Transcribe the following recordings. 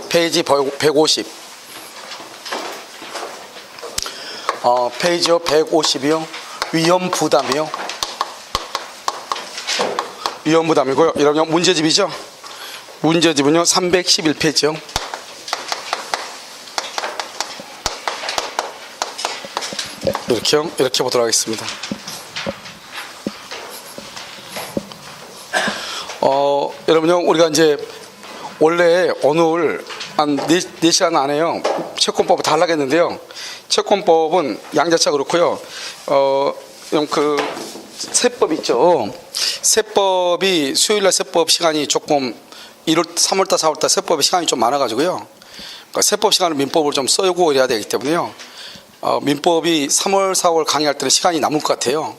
페이지 150. 페이지요 150이요. 위험 부담이요. 위험 부담이고요. 이러면 문제집이죠. 문제집은요 311페이지요. 이렇게요. 이렇게 보도록 하겠습니다. 여러분요, 우리가 이제 원래 오늘 한 4시간 안에요 채권법을 다 하려겠는데요. 채권법은 양자차 그렇고요. 그 세법 있죠. 세법이 수요일날 세법 시간이 조금 3월달 4월달 세법의 시간이 좀 많아가지고요. 그러니까 세법 시간을 민법을 좀 써고 이래야 되기 때문에요. 민법이 3월 4월 강의할 때는 시간이 남을 것 같아요.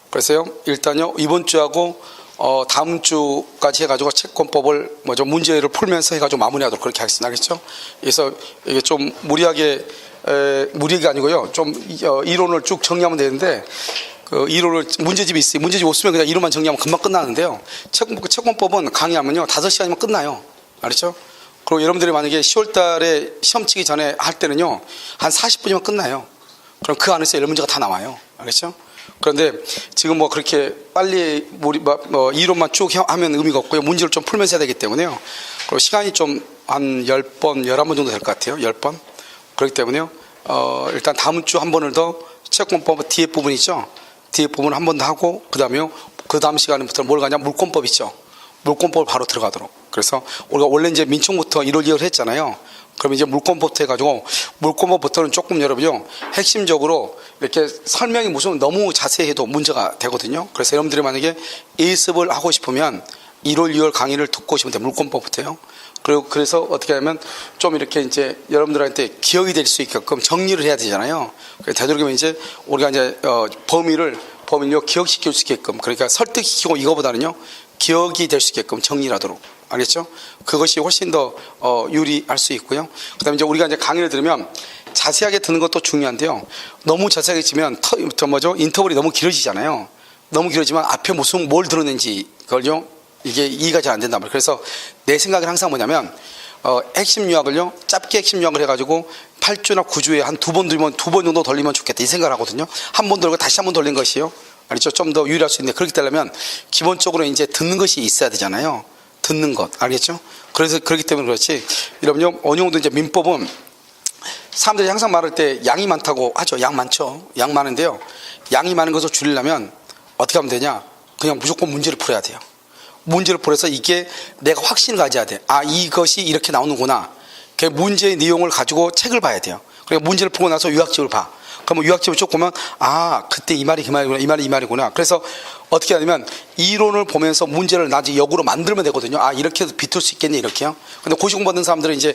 그래서요 일단요 이번 주하고 다음 주까지 해가지고 채권법을 좀 문제를 풀면서 해가지고 마무리하도록 그렇게 하겠습니다. 알겠죠? 그래서 이게 좀 무리가 아니고요. 좀 이론을 쭉 정리하면 되는데 그 이론을 문제집이 있어요. 문제집 없으면 그냥 이론만 정리하면 금방 끝나는데요. 채권법은 강의하면요 5시간이면 끝나요. 알겠죠? 그리고 여러분들이 만약에 10월 달에 시험 치기 전에 할 때는요 한 40분이면 끝나요. 그럼 그 안에서 여러 문제가 다 나와요. 알겠죠? 그런데 지금 뭐 그렇게 빨리 이론만 쭉 하면 의미가 없고요. 문제를 좀 풀면서 해야 되기 때문에요. 그리고 시간이 좀 한 10번, 11번 정도 될 것 같아요. 10번. 그렇기 때문에요. 일단 다음 주 한 번을 더 채권법 뒤에 부분 있죠. 뒤에 부분 한 번 더 하고 그다음에요. 그 다음 시간부터 뭘 가냐? 물권법 있죠. 물권법을 바로 들어가도록. 그래서 우리가 원래 이제 민총부터 1월 2월 했잖아요. 그럼 이제 물권법부터 해가지고 물권법부터는 조금 여러분요 핵심적으로 이렇게 설명이 무슨 너무 자세히 해도 문제가 되거든요. 그래서 여러분들이 만약에 예습을 하고 싶으면 1월 2월 강의를 듣고 오시면 돼요. 물권법부터요. 그리고 그래서 어떻게 하면 좀 이렇게 이제 여러분들한테 기억이 될 수 있게끔 정리를 해야 되잖아요. 그래서 되도록이면 이제 우리가 이제 범위를 기억시킬 수 있게끔, 그러니까 설득시키고 이거보다는요 기억이 될 수 있게끔 정리를 하도록. 알겠죠? 그것이 훨씬 더 유리할 수 있고요. 그다음에 이제 우리가 이제 강의를 들으면 자세하게 듣는 것도 중요한데요. 너무 자세하게 치면 인터벌이 너무 길어지잖아요. 너무 길어지면 앞에 뭘 들었는지 그걸요 이게 이해가 잘 안 된단 말이에요. 그래서 내 생각은 항상 뭐냐면 핵심 요약을요 짧게 핵심 요약을 해가지고 8주나 9주에 한 2번 정도 돌리면 좋겠다 이 생각을 하거든요. 한 번 돌고 다시 한 번 돌린 것이요. 알겠죠? 좀 더 유리할 수 있는데 그렇게 되려면 기본적으로 이제 듣는 것이 있어야 되잖아요. 듣는 것 알겠죠? 그래서 그렇기 때문에 그렇지. 여러분요 어느 정도 이제 민법은 사람들이 항상 말할 때 양이 많다고 하죠. 양 많죠. 양 많은데요. 양이 많은 것을 줄이려면 어떻게 하면 되냐? 그냥 무조건 문제를 풀어야 돼요. 문제를 풀어서 이게 내가 확신을 가져야 돼. 아 이것이 이렇게 나오는구나. 그 문제의 내용을 가지고 책을 봐야 돼요. 그러니까 문제를 풀고 나서 요약집을 봐. 그러면 요약집을 쭉 보면 아 그때 이 말이 그 말이구나 이 말이 이 말이구나. 그래서 어떻게 하냐면 이론을 보면서 문제를 나중에 역으로 만들면 되거든요. 아 이렇게 해서 비틀 수 있겠네 이렇게요. 근데 고시 공부하는 사람들은 이제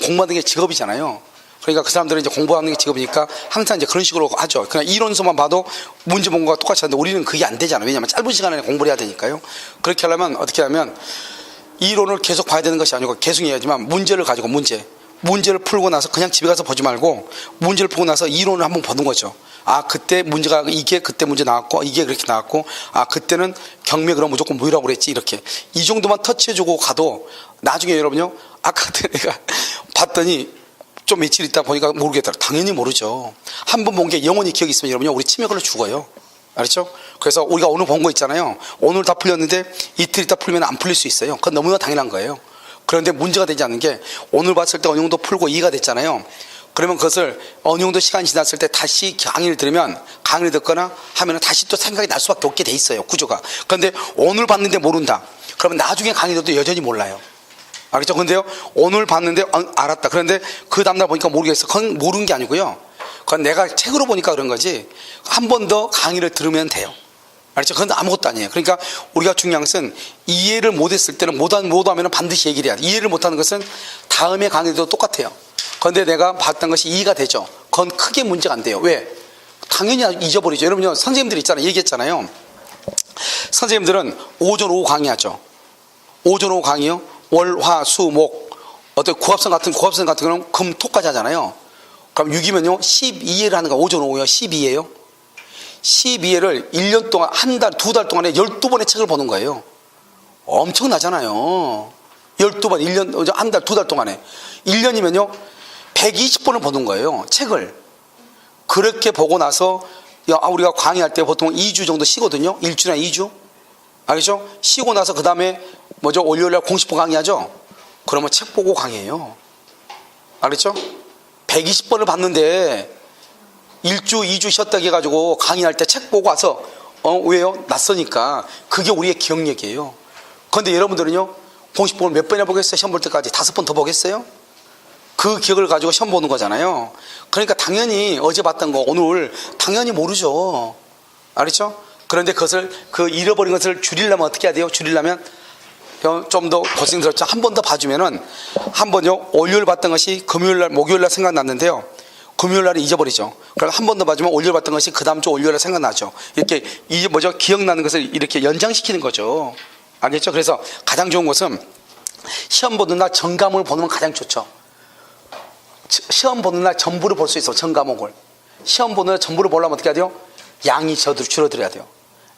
공부하는 게 직업이잖아요. 그러니까 그 사람들은 이제 공부하는 게 직업이니까 항상 이제 그런 식으로 하죠. 그냥 이론서만 봐도 문제 본 거가 똑같이 하는데 우리는 그게 안 되잖아요. 왜냐하면 짧은 시간에 공부를 해야 되니까요. 그렇게 하려면 어떻게 하면 이론을 계속 봐야 되는 것이 아니고 계속 해야지만 문제를 가지고 문제를 풀고 나서 그냥 집에 가서 보지 말고 문제를 풀고 나서 이론을 한번 보는 거죠. 아 그때 문제가 이게 그때 문제 나왔고 이게 그렇게 나왔고 아 그때는 경매 그럼 무조건 무효라고 그랬지 이렇게 이 정도만 터치해주고 가도 나중에 여러분요 아까 내가 봤더니 좀 며칠 있다 보니까 모르겠더라. 당연히 모르죠. 한 번 본 게 영원히 기억이 있으면 여러분요 우리 치매걸로 죽어요. 알았죠? 그래서 우리가 오늘 본 거 있잖아요. 오늘 다 풀렸는데 이틀 있다 풀면 안 풀릴 수 있어요. 그건 너무나 당연한 거예요. 그런데 문제가 되지 않는 게 오늘 봤을 때 어느 정도 풀고 이해가 됐잖아요. 그러면 그것을 어느 정도 시간이 지났을 때 다시 강의를 들으면 강의를 듣거나 하면 다시 또 생각이 날 수밖에 없게 돼 있어요. 구조가. 그런데 오늘 봤는데 모른다. 그러면 나중에 강의 들어도 여전히 몰라요. 알겠죠? 근데요 오늘 봤는데 알았다. 그런데 그 다음날 보니까 모르겠어. 그건 모르는 게 아니고요. 그건 내가 책으로 보니까 그런 거지 한 번 더 강의를 들으면 돼요. 알겠죠? 그건 아무것도 아니에요. 그러니까 우리가 중요한 것은 이해를 못했을 때는 못하면 반드시 얘기를 해야 돼. 이해를 못하는 것은 다음에 강의도 똑같아요. 그런데 내가 봤던 것이 이해가 되죠. 그건 크게 문제가 안 돼요. 왜? 당연히 잊어버리죠. 여러분요 선생님들 있잖아요. 얘기했잖아요. 선생님들은 오전 오후 강의하죠. 오전 오후 강의요. 월, 화, 수, 목 어떤 고합성 같은 경우는 금, 토까지 하잖아요. 그럼 6이면요 12회를 하는 거 오전 오후요 12회요. 12회를 1년 동안 한 달, 2달 동안에 12번의 책을 보는 거예요. 엄청나잖아요. 12번, 1년, 한 달, 2달 동안에. 1년이면요, 120번을 보는 거예요, 책을. 그렇게 보고 나서, 우리가 강의할 때 보통 2주 정도 쉬거든요. 1주나 2주. 알겠죠? 쉬고 나서 그 다음에, 월요일날 공식보 강의하죠? 그러면 책 보고 강의해요. 알겠죠? 120번을 봤는데, 1주, 2주 쉬었다 해가지고 강의할 때 책 보고 와서, 왜요? 낯서니까. 그게 우리의 기억력이에요. 그런데 여러분들은요, 공식보를 몇 번이나 보겠어요? 시험 볼 때까지 5번 더 보겠어요? 그 기억을 가지고 시험 보는 거잖아요. 그러니까 당연히 어제 봤던 거 오늘 당연히 모르죠. 알겠죠? 그런데 그것을 잃어버린 것을 줄이려면 어떻게 해야 돼요? 줄이려면 좀 더 고생 들었죠. 한 번 더 봐주면은 한 번요, 월요일 봤던 것이 금요일날, 목요일날 생각났는데요. 금요일날에 잊어버리죠. 그럼 한 번 더 봐주면 월요일 봤던 것이 그 다음 주 월요일날 생각나죠. 이렇게 기억나는 것을 이렇게 연장시키는 거죠. 알겠죠? 그래서 가장 좋은 것은 시험 보는 날 전 과목을 보는 건 가장 좋죠. 시험 보는 날 전부를 볼 수 있어, 전 과목을. 시험 보는 날 전부를 보려면 어떻게 해야 돼요? 양이 줄어들어야 돼요.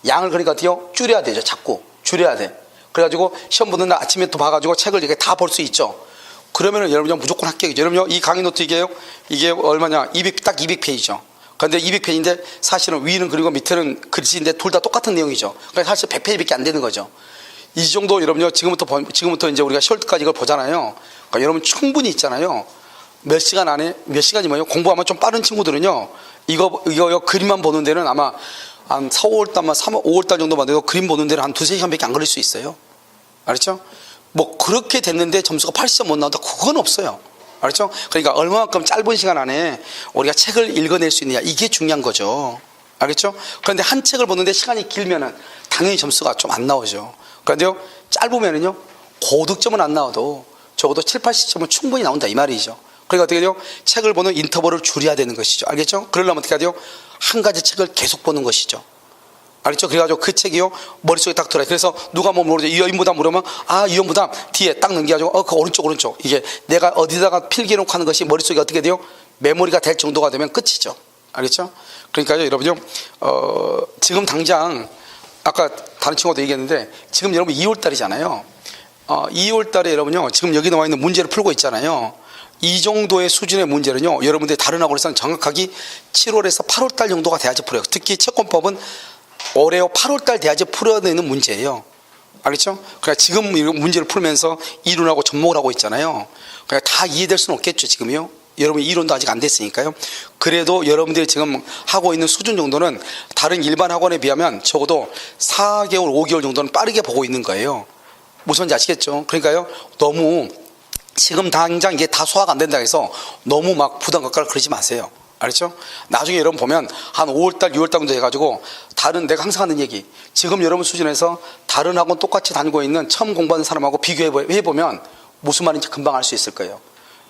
양을 그러니까 어떻게 해요? 줄여야 되죠. 자꾸 줄여야 돼. 그래가지고 시험 보는 날 아침에 또 봐가지고 책을 이렇게 다 볼 수 있죠. 그러면은 여러분요, 무조건 합격이죠. 여러분요, 이 강의 노트 이게 얼마냐? 딱 200페이지죠. 그런데 200페이지인데 사실은 위는 그리고 밑에는 글씨인데 둘 다 똑같은 내용이죠. 그러니까 사실 100페이지밖에 안 되는 거죠. 이 정도 여러분요, 지금부터 이제 우리가 10월 때까지 이걸 보잖아요. 그러니까 여러분 충분히 있잖아요. 몇 시간 안에, 몇 시간이 뭐예요? 공부하면 좀 빠른 친구들은요, 이거 그림만 보는 데는 아마 한 4, 5월달만, 5월달 정도만 돼도 그림 보는 데는 한 2-3시간밖에 안 걸릴 수 있어요. 알았죠? 그렇게 됐는데 점수가 80점 못 나온다? 그건 없어요. 알았죠? 그러니까 얼마만큼 짧은 시간 안에 우리가 책을 읽어낼 수 있느냐, 이게 중요한 거죠. 알겠죠? 그런데 한 책을 보는데 시간이 길면은 당연히 점수가 좀 안 나오죠. 그런데요, 짧으면은요, 고득점은 안 나와도 적어도 7, 80점은 충분히 나온다, 이 말이죠. 그러니까 어떻게 돼요? 책을 보는 인터벌을 줄여야 되는 것이죠. 알겠죠? 그러려면 어떻게 해야 돼요? 한 가지 책을 계속 보는 것이죠. 알겠죠? 그래가지고 그 책이요, 머릿속에 딱 들어요. 그래서 누가 뭐 모르죠. 이연부담 물으면, 이연부담 뒤에 딱 넘겨가지고, 그 오른쪽. 이게 내가 어디다가 필기해놓고 하는 것이 머릿속에 어떻게 돼요? 메모리가 될 정도가 되면 끝이죠. 알겠죠? 그러니까요, 여러분요, 지금 당장, 아까 다른 친구도 얘기했는데, 지금 여러분 2월달이잖아요. 2월달에 여러분요, 지금 여기 나와 있는 문제를 풀고 있잖아요. 이 정도의 수준의 문제는요, 여러분들이 다른 학원에서는 정확하게 7월에서 8월달 정도가 돼야지 풀어요. 특히 채권법은 올해 8월달 돼야지 풀어내는 문제예요. 알겠죠? 그러니까 지금 문제를 풀면서 이론하고 접목을 하고 있잖아요. 그러니까 다 이해될 수는 없겠죠, 지금요. 여러분 이론도 아직 안 됐으니까요. 그래도 여러분들이 지금 하고 있는 수준 정도는 다른 일반 학원에 비하면 적어도 4개월, 5개월 정도는 빠르게 보고 있는 거예요. 무슨 말인지 아시겠죠? 그러니까요, 너무 지금 당장 이게 다 소화가 안 된다 해서 너무 막 부담 갖고 그러지 마세요. 알겠죠? 나중에 여러분 보면 한 5월달, 6월달 정도 해가지고 내가 항상 하는 얘기, 지금 여러분 수준에서 다른 학원 똑같이 다니고 있는 처음 공부하는 사람하고 비교해보면 무슨 말인지 금방 알 수 있을 거예요.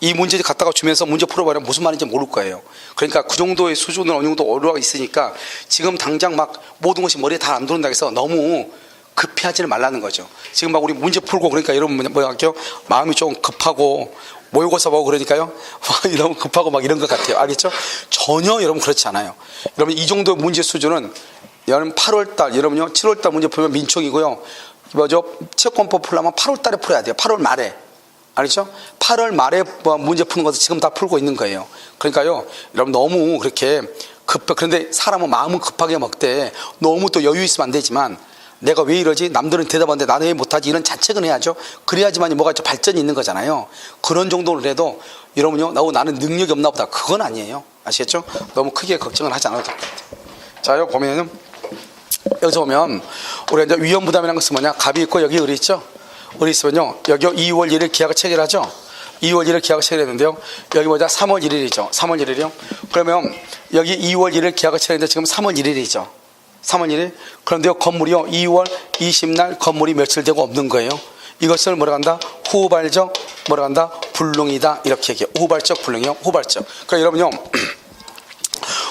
이 문제 갖다가 주면서 문제 풀어보면 무슨 말인지 모를 거예요. 그러니까 그 정도의 수준은 어느 정도 오류가 있으니까 지금 당장 막 모든 것이 머리에 다 안 들어온다고 해서 너무 급해하지는 말라는 거죠. 지금 막 우리 문제 풀고 그러니까 여러분 뭐야 할게요? 마음이 좀 급하고 모의고사 보고 그러니까요, 너무 급하고 막 이런 것 같아요. 알겠죠? 전혀 여러분 그렇지 않아요. 여러분 이 정도 문제 수준은 여러분 8월달, 여러분요 7월달 문제 풀면 민촉이고요. 채권법 풀려면 8월달에 풀어야 돼요. 8월 말에. 알겠죠? 8월 말에 문제 푸는 것을 지금 다 풀고 있는 거예요. 그러니까요, 여러분 너무 그렇게 그런데 사람은 마음은 급하게 먹되 너무 또 여유 있으면 안 되지만, 내가 왜 이러지? 남들은 대답하는데 나는 왜 못하지? 이런 자책은 해야죠. 그래야지만 뭐가 좀 발전이 있는 거잖아요. 그런 정도로 해도 여러분요, 나는 능력이 없나 보다. 그건 아니에요. 아시겠죠? 너무 크게 걱정을 하지 않아도 될 것 같아요. 자, 여기 보면은, 여기서 보면 우리가 이제 위험부담이라는 것은 뭐냐? 갑이 있고 여기 을이 있죠? 을이 있으면요, 여기 2월 1일 계약을 체결하죠? 2월 1일 계약을 체결했는데요, 여기 3월 1일이죠. 3월 1일이요. 그러면 여기 2월 1일 계약을 체결했는데 지금 3월 1일이죠. 3월 1일. 그런데요, 건물이요, 2월 20날 건물이 며칠 되고 없는 거예요. 이것을 뭐라 한다? 후발적 뭐라 한다? 불능이다. 이렇게 얘기해요. 후발적 불능이요. 후발적. 그러니까 여러분요,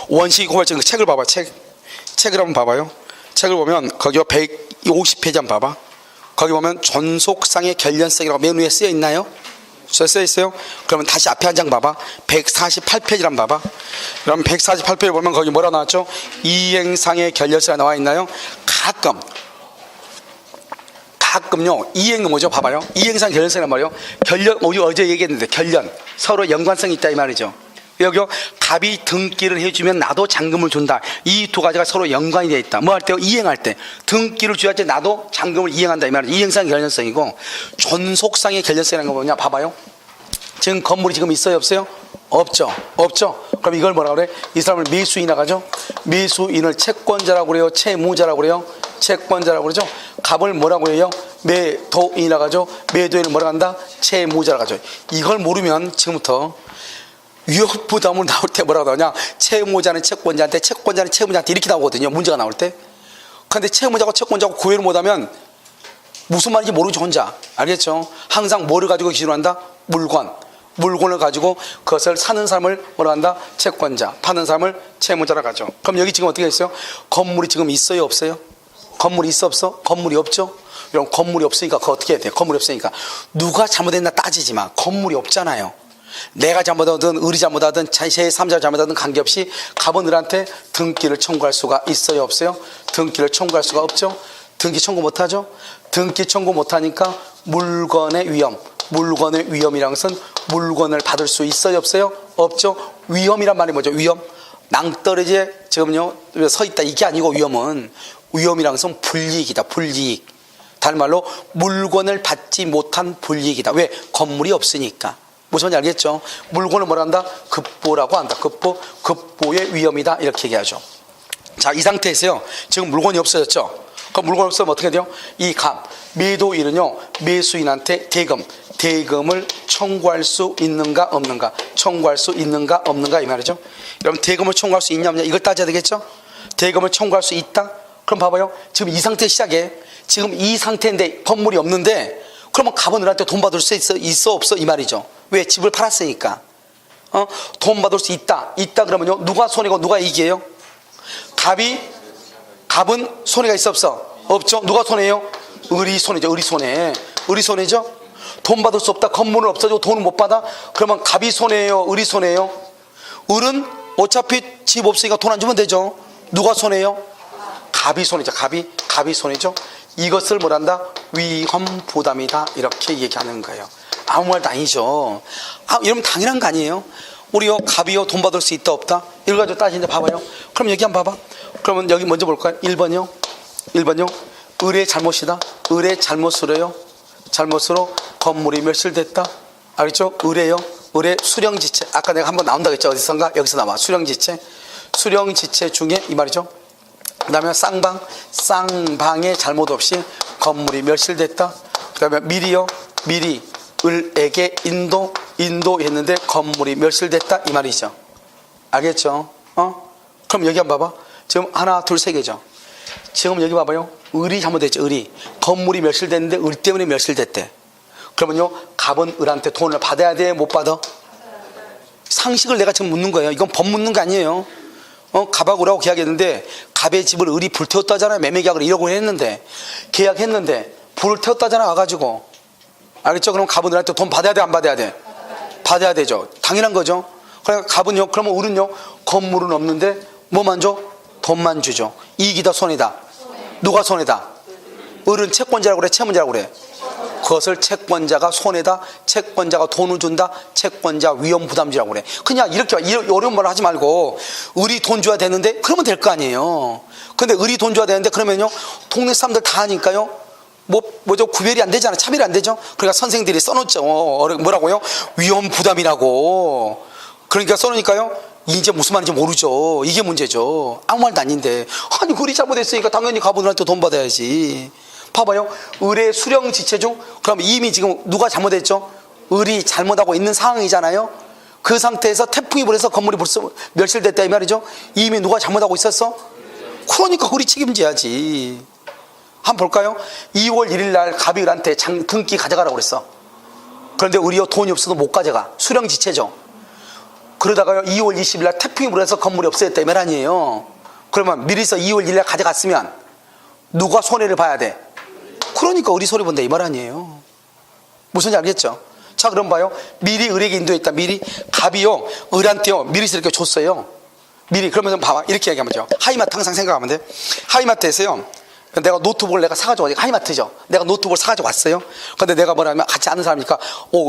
원식 후발적 책을 봐봐. 책을 한번 봐봐요. 책을 보면 거기 150페이지 한번 봐봐. 거기 보면 존속상의 결련성이라고 맨 위에 쓰여 있나요? 쓰여 있어요? 그러면 다시 앞에 한 장 봐봐. 148페이지를 한번 봐봐. 그럼 148페이지 보면 거기 뭐라 나왔죠? 이행상의 결렬서가 나와 있나요? 가끔 가끔요 이행은 뭐죠? 봐봐요. 이행상 결연성이란 말이에요. 결연, 어제 얘기했는데 결연 서로 연관성이 있다 이 말이죠. 여기요 갑이 등기를 해주면 나도 잔금을 준다. 이 두 가지가 서로 연관이 되어 있다. 뭐 할 때요? 이행할 때 등기를 줘야지 나도 잔금을 이행한다 이 말이죠. 이행상 결연성이고 존속상의 결연성이라는 거 뭐냐? 봐봐요. 지금 건물이 지금 있어요 없어요? 없죠. 없죠. 그럼 이걸 뭐라 그래? 이 사람을 매수인이라고 하죠. 매수인을 채권자라고 그래요? 채무자라고 그래요? 채권자라고 그러죠. 갑을 뭐라고 해요? 매도인이라고 하죠. 매도인을 뭐라고 한다? 채무자라고 하죠. 이걸 모르면 지금부터 위협부담으로 나올 때 뭐라고 하냐? 채무자는 채권자한테, 채권자는 채무자한테 이렇게 나오거든요. 문제가 나올 때. 그런데 채무자고 채권자고 구별을 못하면 무슨 말인지 모르죠 혼자. 알겠죠? 항상 뭐를 가지고 기준을 한다? 물건을 가지고 그것을 사는 사람을 뭐라 한다? 채권자, 파는 사람을 채무자라고 하죠. 그럼 여기 지금 어떻게 했어요? 건물이 지금 있어요 없어요? 건물이 있어 없어? 건물이 없죠? 그럼 건물이 없으니까 그거 어떻게 해야 돼? 건물이 없으니까 누가 잘못했나 따지지 마. 건물이 없잖아요. 내가 잘못하든 을이 잘못하든 제3자가 잘못하든 관계없이 갑은 을한테 등기를 청구할 수가 있어요 없어요? 등기를 청구할 수가 없죠. 등기 청구 못하죠. 등기 청구 못하니까 물건의 위험이라는 것은 물건을 받을 수 있어요 없어요? 없죠. 위험이란 말이 뭐죠? 위험. 낭떠러지에 지금요 서 있다 이게 아니고 위험이라는 것은 불이익이다. 불이익. 다른 말로 물건을 받지 못한 불이익이다. 왜? 건물이 없으니까. 무슨 말인지 알겠죠? 물건을 뭐라 한다? 급보라고 한다. 급보의 위험이다 이렇게 얘기하죠. 자, 이 상태에서요 지금 물건이 없어졌죠. 그럼 물건이 없으면 어떻게 돼요? 이 갑 매도인은요 매수인한테 대금을 청구할 수 있는가 없는가, 청구할 수 있는가 없는가 이 말이죠. 여러분 대금을 청구할 수 있냐 없냐 이걸 따져야 되겠죠. 대금을 청구할 수 있다. 그럼 봐봐요. 지금 이 상태 시작해. 지금 이 상태인데 건물이 없는데 그러면 갑은 을한테 돈 받을 수 있어 없어 이 말이죠. 왜? 집을 팔았으니까. 돈 받을 수 있다 그러면요 누가 손해고 누가 이익이에요? 갑은 손해가 있어 없어? 없죠. 누가 손해요? 을이 손해죠. 을이 손해죠. 돈 받을 수 없다. 건물은 없어지고 돈을 못 받아. 그러면 갑이 손해예요? 을이 손해예요? 을은 어차피 집 없으니까 돈 안 주면 되죠. 누가 손해요? 갑이 손해죠. 갑이 손해죠. 이것을 뭐란다? 위험 부담이다 이렇게 얘기하는 거예요. 아무 말도 아니죠. 이러면 당연한 거 아니에요? 우리요 갑이요 돈 받을 수 있다 없다 이걸 가지고 따지는데 봐봐요. 그럼 여기 한번 봐봐. 그러면 여기 먼저 볼까요? 1번이요 을의 잘못이다. 을의 잘못으로요 잘못으로 건물이 멸실됐다. 알겠죠? 을의 수령지체. 아까 내가 한번 나온다고 했죠. 어디선가? 여기서 나와. 수령지체 중에 이 말이죠. 그 다음에 쌍방의 잘못 없이 건물이 멸실됐다. 그 다음에 미리 을에게 인도했는데 건물이 멸실됐다 이 말이죠. 알겠죠? 그럼 여기 한번 봐봐. 지금 하나 둘 세 개죠. 지금 여기 봐봐요. 을이 잘못됐죠. 을이 건물이 멸실됐는데 을 때문에 멸실됐대. 그러면요 갑은 을한테 돈을 받아야 돼 못 받아? 상식을 내가 지금 묻는 거예요. 이건 법 묻는 거 아니에요. 갑하고 을하고 계약했는데 갑의 집을 을이 불태웠다잖아요. 매매계약을 1억을 했는데 계약했는데 불을 태웠다잖아 와가지고. 알겠죠? 그럼 갑은 을한테 돈 받아야 돼 안 받아야 돼? 받아야 되죠. 당연한 거죠. 그러니까 갑은요 그러면 을은요 건물은 없는데 뭐만 줘? 돈만 주죠. 이익이다 손해다? 누가 손해다? 을은 채권자라고 그래 채무자라고 그래? 그것을 채권자가 손해다. 채권자가 돈을 준다. 채권자 위험 부담지라고 그래. 그냥 이렇게 어려운 말을 하지 말고 을이 돈 줘야 되는데 그러면 될 거 아니에요. 근데 을이 돈 줘야 되는데 그러면요 동네 사람들 다 하니까요 뭐죠? 구별이 안 되잖아. 차별이 안 되죠. 그러니까 선생들이 써놓죠. 뭐라고요? 위험 부담이라고. 그러니까 써놓으니까요 이제 무슨 말인지 모르죠. 이게 문제죠. 아무 말도 아닌데 아니 을이 잘못했으니까 당연히 갑은 을한테 돈 받아야지. 봐봐요. 을의 수령지체 중 그럼 이미 지금 누가 잘못했죠? 을이 잘못하고 있는 상황이잖아요. 그 상태에서 태풍이 불어서 건물이 벌써 멸실됐다 이 말이죠. 이미 누가 잘못하고 있었어? 그러니까 을이 책임져야지. 한번 볼까요? 2월 1일 날 갑이 을한테 등기 가져가라고 그랬어. 그런데 을이요 돈이 없어도 못 가져가. 수령지체죠. 그러다가요 2월 20일 날 태풍이 불어서 건물이 없어졌다 이 말 아니에요. 그러면 미리서 2월 1일 날 가져갔으면 누가 손해를 봐야 돼? 그러니까 을이 손해 본다 이 말 아니에요. 무슨지 알겠죠? 자 그럼 봐요. 미리 을에게 인도했다. 미리 갑이요 을한테요 미리서 이렇게 줬어요. 미리 그러면 봐봐 이렇게 얘기하면 돼요. 하이마트 항상 생각하면 돼. 하이마트에서요 내가 노트북을 내가 사가지고 하이마트죠. 내가 노트북을 사가지고 왔어요. 근데 내가 뭐라면 같이 아는 사람이니까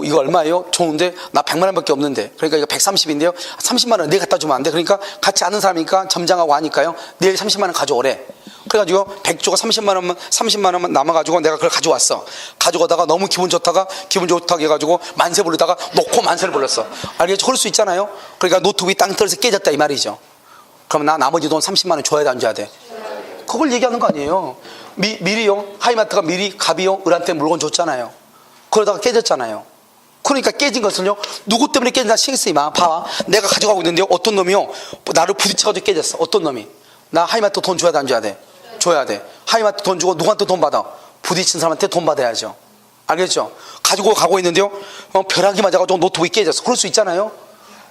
이거 얼마예요? 좋은데 나 100만 원밖에 없는데, 그러니까 이거 130인데요 30만 원 내가 갖다 주면 안 돼? 그러니까 같이 아는 사람이니까 점장하고 하니까요 내일 30만 원 가져오래. 그래가지고 백조가 30만 원만 남아가지고 내가 그걸 가져왔어. 가져가다가 너무 기분 좋다고 해가지고 만세 부르다가 놓고 만세를 불렀어. 알겠죠? 그럴 수 있잖아요. 그러니까 노트북이 땅 떨어져서 깨졌다 이 말이죠. 그럼 나 나머지 돈 30만 원 줘야 돼, 안 줘야 돼? 그걸 얘기하는 거 아니에요. 미리요, 하이마트가 미리 갑이요 을한테 물건 줬잖아요. 그러다가 깨졌잖아요. 그러니까 깨진 것은요 누구 때문에 깨진다 신경 쓰지 마. 봐봐, 내가 가져가고 있는데요 어떤 놈이요 나를 부딪혀가지고 깨졌어. 어떤 놈이? 나 하이마트 돈 줘야 돼, 안 줘야 돼? 줘야 돼. 하이마트 돈 주고 누구한테 돈 받아? 부딪힌 사람한테 돈 받아야죠. 알겠죠? 가지고 가고 있는데요 벼락이 맞아가지고 노트북이 깨졌어. 그럴 수 있잖아요.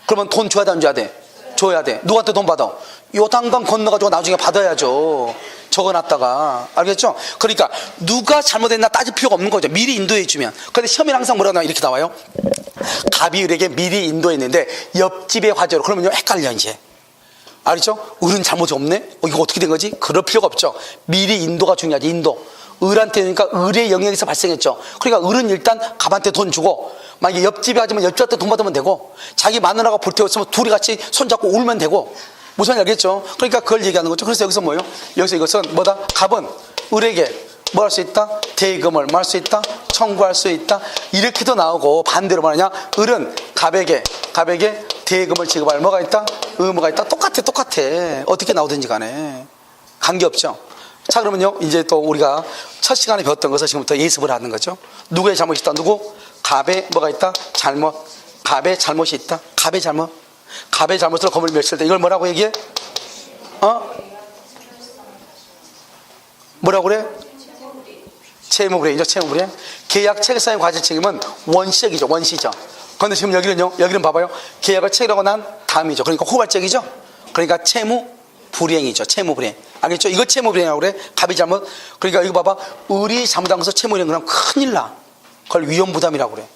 그러면 돈 줘야 돼, 안 줘야 돼? 줘야 돼. 누구한테 돈 받아? 요단강 건너가지고 나중에 받아야죠. 적어놨다가. 알겠죠? 그러니까 누가 잘못했나 따질 필요가 없는 거죠. 미리 인도해 주면. 근데 시험에 항상 뭐라고 나와? 이렇게 나와요. 갑이 을에게 미리 인도했는데 옆집의 화제로. 그러면요 헷갈려 이제. 알겠죠? 을은 잘못이 없네? 이거 어떻게 된 거지? 그럴 필요가 없죠. 미리 인도가 중요하지. 인도. 을한테 그러니까 을의 영역에서 발생했죠. 그러니까 을은 일단 갑한테 돈 주고, 만약에 옆집에 하지만 옆집한테 돈 받으면 되고, 자기 마누라가 불태웠으면 둘이 같이 손잡고 울면 되고. 무슨 말인지 알겠죠? 그러니까 그걸 얘기하는 거죠. 그래서 여기서 뭐예요? 여기서 이것은 뭐다? 갑은 을에게 뭐 할 수 있다? 대금을 뭐 할 수 있다? 청구할 수 있다. 이렇게도 나오고, 반대로 말하냐? 을은 갑에게 대금을 지급할 뭐가 있다? 의무가 있다. 똑같아. 어떻게 나오든지 간에 관계없죠. 자, 그러면요 이제 또 우리가 첫 시간에 배웠던 것을 지금부터 예습을 하는 거죠. 누구의 잘못이 있다? 누구? 갑의 뭐가 있다? 잘못. 갑의 잘못이 있다. 갑의 잘못으로 검을 멸치할 때 이걸 뭐라고 얘기해? 뭐라고 그래? 채무불이행이죠. 채무불이행. 계약 체결상의 과실 책임은 원시적이죠. 그런데 지금 여기는 봐봐요. 계약을 체결하고 난 다음이죠. 그러니까 후발적이죠. 그러니까 채무불이행이죠. 채무불이행. 알겠죠? 이거 채무불이행이라고 그래. 갑이 잘못. 그러니까 이거 봐봐. 을이 잘못한 것을 채무불이행 그러면 큰일 나. 그걸 위험부담이라고 그래.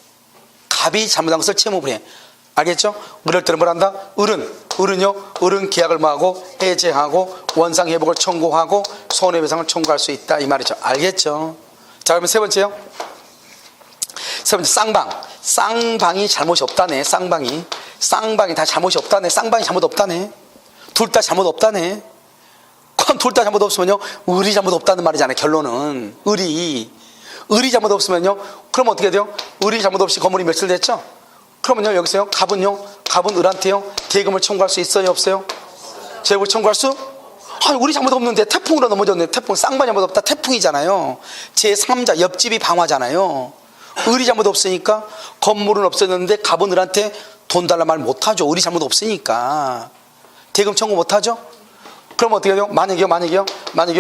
갑이 잘못한 것을 채무불이행. 알겠죠? 그럴 때는 뭘 한다? 을은 계약을 뭐하고 해제하고 원상회복을 청구하고 손해배상을 청구할 수 있다 이 말이죠. 알겠죠? 자, 그러면 세 번째요. 세 번째, 쌍방이 잘못이 없다네. 쌍방이 다 잘못이 없다네. 쌍방이 잘못 없다네. 둘 다 잘못 없다네. 그럼 둘 다 잘못 없으면요 을이 잘못 없다는 말이잖아요. 결론은 을이 잘못 없으면요 그럼 어떻게 돼요? 을이 잘못 없이 건물이 멸실됐죠? 그러면요 여기서요 갑은 을한테요 대금을 청구할 수 있어요, 없어요? 재벌 청구할 수? 우리 잘못 없는데 태풍으로 넘어졌네. 태풍. 쌍방이 잘못 없다. 태풍이잖아요. 제3자 옆집이 방화잖아요. 을이 잘못 없으니까 건물은 없어졌는데 갑은 을한테 돈 달라 말 못하죠. 을이 잘못 없으니까 대금 청구 못하죠. 그럼 어떻게 해요? 만약에요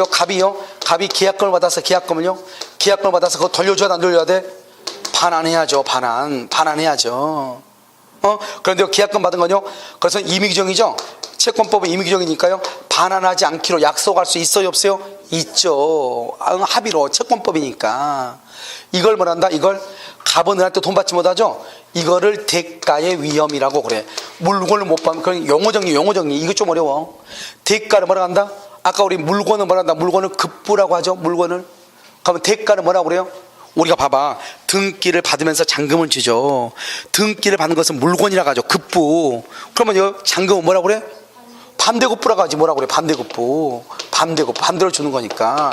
갑이 계약금을 받아서 계약금을 그거 돌려줘야 돼, 안 돌려야 돼? 반환해야죠. 반환해야죠. 그런데 계약금 받은 건요 그래서 임의규정이죠. 채권법은 임의규정이니까요 반환하지 않기로 약속할 수 있어요, 없어요? 있죠. 합의로. 채권법이니까. 이걸 뭐란다? 이걸 갑은 을한테 돈 받지 못하죠. 이거를 대가의 위험이라고 그래. 물건을 못 받는 그런 용어정리 이거 좀 어려워. 대가를 뭐라 한다? 아까 우리 물건을 뭐라 한다? 물건을 급부라고 하죠. 물건을. 그러면 대가를 뭐라고 그래요? 우리가 봐봐, 등기를 받으면서 잔금을 주죠. 등기를 받는 것은 물건이라고 하죠. 급부. 그러면 이 잔금은 뭐라고 그래? 반대급부라고 하지. 뭐라고 그래? 반대급부. 반대로 주는 거니까.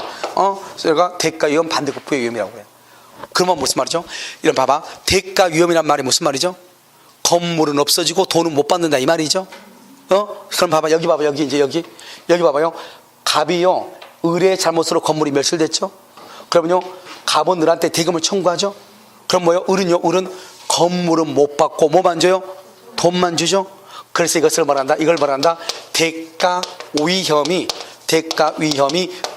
그러니까 대가 위험, 반대급부의 위험이라고 그래. 그러면 무슨 말이죠? 이런 봐봐, 대가 위험이란 말이 무슨 말이죠? 건물은 없어지고 돈은 못 받는다 이 말이죠. 그럼 봐봐, 여기 봐봐요. 갑이요 을의 잘못으로 건물이 멸실됐죠. 그러면요 갑은 을한테 대금을 청구하죠. 그럼 뭐요? 을은 건물은 못 받고 뭐만 줘요? 돈만 주죠. 그래서 이것을 말한다. 이걸 말한다. 대가 위험이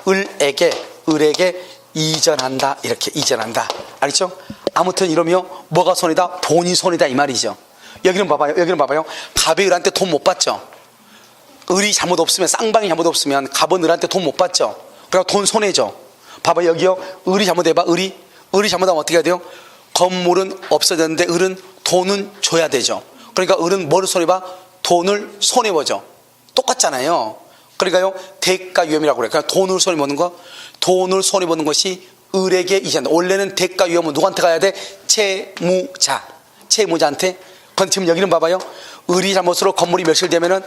을에게 이전한다. 이렇게 이전한다. 알겠죠? 아무튼 이러면 뭐가 손해다? 돈이 손해다 이 말이죠. 여기는 봐봐요. 갑이 을한테 돈 못 받죠. 을이 잘못 없으면, 쌍방이 잘못 없으면 갑은 을한테 돈 못 받죠. 그러니까 돈 손해죠. 봐봐, 여기요 을이 잘못해봐. 을이 잘못하면 어떻게 해야 돼요? 건물은 없어졌는데 을은 돈은 줘야 되죠. 그러니까 을은 뭐를 손해봐? 돈을 손해보죠. 똑같잖아요. 그러니까요, 대가 위험이라고 그래요. 그러니까 돈을 손해보는 거, 돈을 손해보는 것이 을에게 이전다. 원래는 대가 위험은 누구한테 가야 돼? 채무자. 채무자한테. 그런데 지금 여기는 봐봐요. 을이 잘못으로 건물이 멸실되면은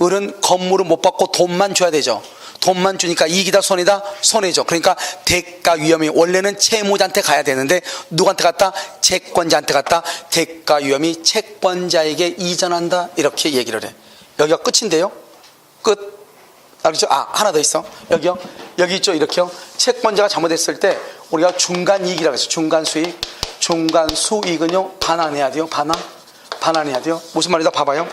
을은 건물을 못 받고 돈만 줘야 되죠. 돈만 주니까 이익이다 손해다? 손해죠. 그러니까 대가 위험이 원래는 채무자한테 가야 되는데 누구한테 갔다? 채권자한테 갔다. 대가 위험이 채권자에게 이전한다. 이렇게 얘기를 해. 여기가 끝인데요. 끝. 알겠죠? 하나 더 있어. 여기요. 여기 있죠. 이렇게요. 채권자가 잘못했을 때 우리가 중간 이익이라고 했어요. 중간 수익. 중간 수익은요, 반환해야 돼요. 반환해야 돼요. 무슨 말이다? 봐봐요.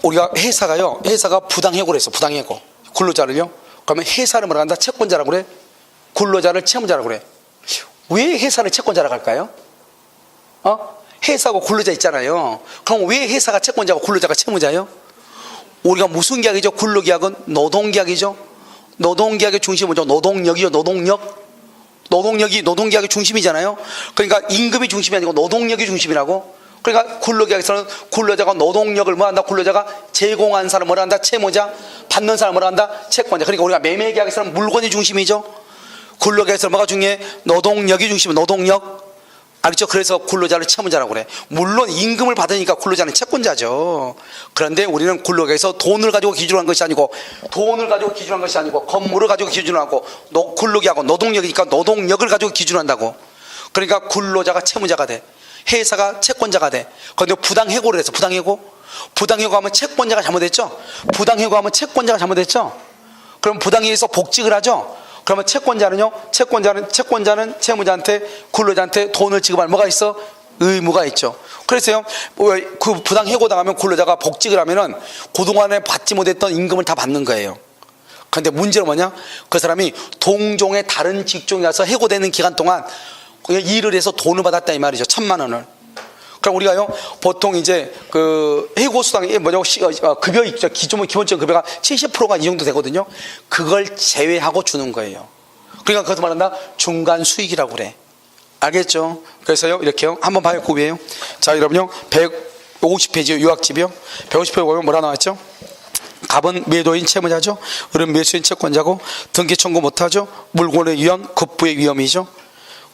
우리가 회사가 부당해고를 했어. 부당해고. 근로자를요. 그러면 회사를 뭐라 한다? 채권자라고 그래. 근로자를 채무자라고 그래. 왜 회사를 채권자라고 할까요? 회사하고 근로자 있잖아요. 그럼 왜 회사가 채권자고 근로자가 채무자예요? 우리가 무슨 계약이죠? 근로계약은 노동계약이죠. 노동계약의 중심은 뭐죠? 노동력이요. 노동력이 노동계약의 중심이잖아요. 그러니까 임금이 중심이 아니고 노동력이 중심이라고. 그러니까 근로계약에서는 근로자가 노동력을 뭐 한다? 근로자가 제공한 사람 뭐라 한다? 채무자. 받는 사람 뭐라 한다? 채권자. 그러니까 우리가 매매계약에서는 물건이 중심이죠. 근로계약에서는 뭐가 중요해? 노동력이 중심이에요. 노동력. 알겠죠? 그래서 근로자를 채무자라고 그래. 물론 임금을 받으니까 근로자는 채권자죠. 그런데 우리는 근로계약에서 돈을 가지고 기준한 것이 아니고 건물을 가지고 기준하고 근로계약은 노동력이니까 노동력을 가지고 기준한다고. 그러니까 근로자가 채무자가 돼. 회사가 채권자가 돼. 그런데 부당해고를 해서 부당해고하면 채권자가 잘못했죠. 부당해고하면 채권자가 잘못했죠. 그럼 부당해서 복직을 하죠. 그러면 채권자는 채무자한테 근로자한테 돈을 지급할 뭐가 있어? 의무가 있죠. 그래서요, 그 부당해고 당하면 근로자가 복직을 하면은 그동안에 받지 못했던 임금을 다 받는 거예요. 그런데 문제는 뭐냐? 그 사람이 동종의 다른 직종에 가서 해고되는 기간 동안 일을 해서 돈을 받았다 이 말이죠. 1,000만 원을. 그럼 우리가요, 보통 이제 그 해고수당이 뭐냐고 급여 있죠. 기본적 급여가 70%가 이 정도 되거든요. 그걸 제외하고 주는 거예요. 그러니까 그것도 말한다. 중간 수익이라고 그래. 알겠죠? 그래서요, 이렇게요. 한번 봐요. 고비에요. 자, 여러분요. 150페이지 유학집이요. 150페이지 보면 뭐라 나왔죠? 갑은 매도인 채무자죠. 을은 매수인 채권자고 등기 청구 못하죠. 물권의 위험, 급부의 위험이죠.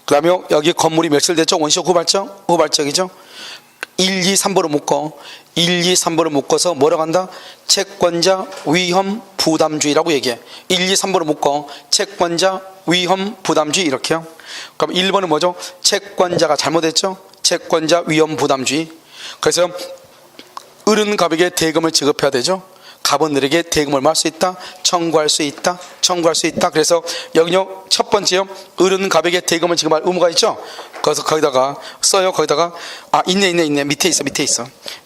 그 다음에 여기 건물이 멸실됐죠. 원시적 후발적이죠. 1, 2, 3번을 묶어. 1, 2, 3번을 묶어서 뭐라고 한다? 채권자 위험 부담주의라고 얘기해. 1, 2, 3번을 묶어. 채권자 위험 부담주의 이렇게요. 그럼 1번은 뭐죠? 채권자가 잘못했죠. 채권자 위험 부담주의. 그래서 을은 갑에게 대금을 지급해야 되죠. 갑은 을에게 대금을 할 수 있다. 청구할 수 있다. 그래서 여기요, 첫 번째요. 을은 갑에게 대금을 지급할 의무가 있죠. 그래서 거기다가 써요. 거기다가 있네. 밑에 있어.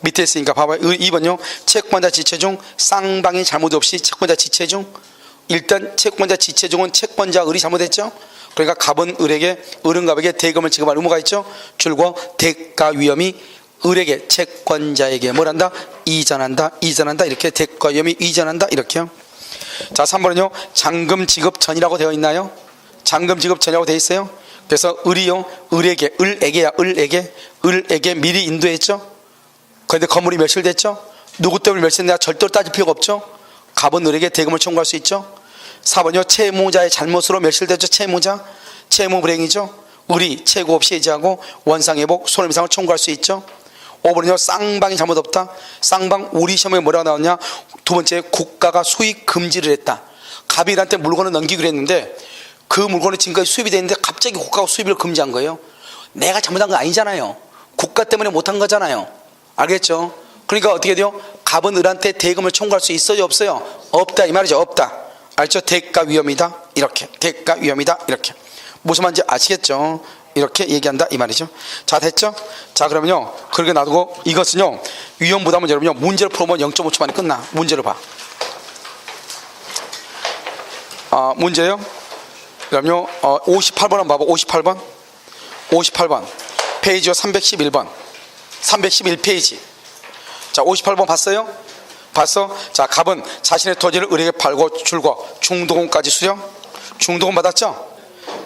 밑에 있으니까 봐봐요. 2번요. 채권자 지체 중 쌍방이 잘못 없이 채권자 지체 중. 일단 채권자 지체 중은 채권자 을이 잘못했죠. 그러니까 갑은 을은 갑에게 대금을 지급할 의무가 있죠. 줄고 대가 위험이 을에게 채권자에게 뭘한다? 이전한다. 이렇게 대가 위험이 이전한다. 이렇게요. 자, 3번은요. 잔금 지급 전이라고 되어 있나요? 잔금 지급 전이라고 되어 있어요. 그래서 을에게 미리 인도했죠. 그런데 건물이 멸실됐죠. 누구 때문에 멸실됐냐 절대로 따질 필요가 없죠. 갑은 을에게 대금을 청구할 수 있죠. 4번요. 채무자의 잘못으로 멸실됐죠. 채무 불행이죠. 을이 채고 없이 해지하고 원상회복, 손해배상을 청구할 수 있죠. 5번은요. 쌍방이 잘못 없다. 쌍방 우리 시험에 뭐라고 나왔냐? 두 번째, 국가가 수익 금지를 했다. 갑이 을한테 물건을 넘기기로 했는데 그 물건이 지금까지 수입이 됐는데 갑자기 국가가 수입을 금지한 거예요. 내가 잘못한 거 아니잖아요. 국가 때문에 못한 거잖아요. 알겠죠? 그러니까 어떻게 돼요? 갑은 을한테 대금을 청구할 수 있어요? 없어요? 없다 이 말이죠. 없다. 알죠? 대가 위험이다. 이렇게. 대가 위험이다. 이렇게. 무슨 말인지 아시겠죠? 이렇게 얘기한다 이 말이죠. 자, 됐죠? 자, 그러면요, 그렇게 놔두고 이것은요, 위험부담은 여러분요, 문제를 풀어보면 0.5초 만에 끝나. 문제를 봐. 문제요. 그럼요, 58번 한번 봐봐. 58번 페이지요. 311번 311페이지. 자, 58번 봤어요? 봤어? 자, 갑은 자신의 토지를 을에게 팔고 줄고 중도금까지 수령. 중도금 받았죠?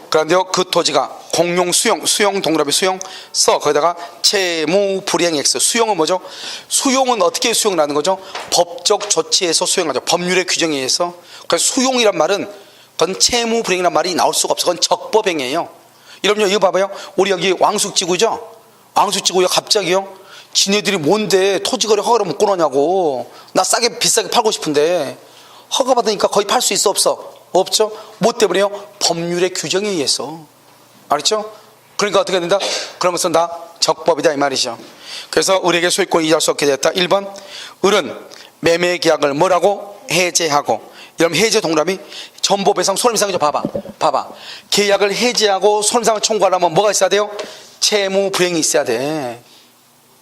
그런데요, 그 토지가 공용 수용 동그라미 수용 써 거기다가 채무 불이행 X. 수용은 뭐죠? 수용은 어떻게 수용을 하는 거죠? 법적 조치에서 수용하죠. 법률의 규정에 의해서. 그래서 수용이란 말은 그건 채무 불이행이란 말이 나올 수가 없어. 그건 적법행위예요. 여러분 이거 봐봐요. 우리 여기 왕숙지구죠? 왕숙지구요 갑자기요? 지네들이 뭔데 토지거래 허가를 못 끊었냐고. 나 싸게 비싸게 팔고 싶은데 허가 받으니까 거의 팔 수 있어 없어? 없죠. 뭐 때문에요? 법률의 규정에 의해서. 알았죠? 그러니까 어떻게 된다? 그러면서 나 적법이다 이 말이죠. 그래서 을에게 소유권이 이자할 수 없게 되었다. 1번 을은 매매 계약을 뭐라고? 해제하고. 여러분 해제 동그라미 전보배상 손해배상이죠. 봐봐 계약을 해제하고 손해배상을 청구하려면 뭐가 있어야 돼요? 채무 불이행이 있어야 돼.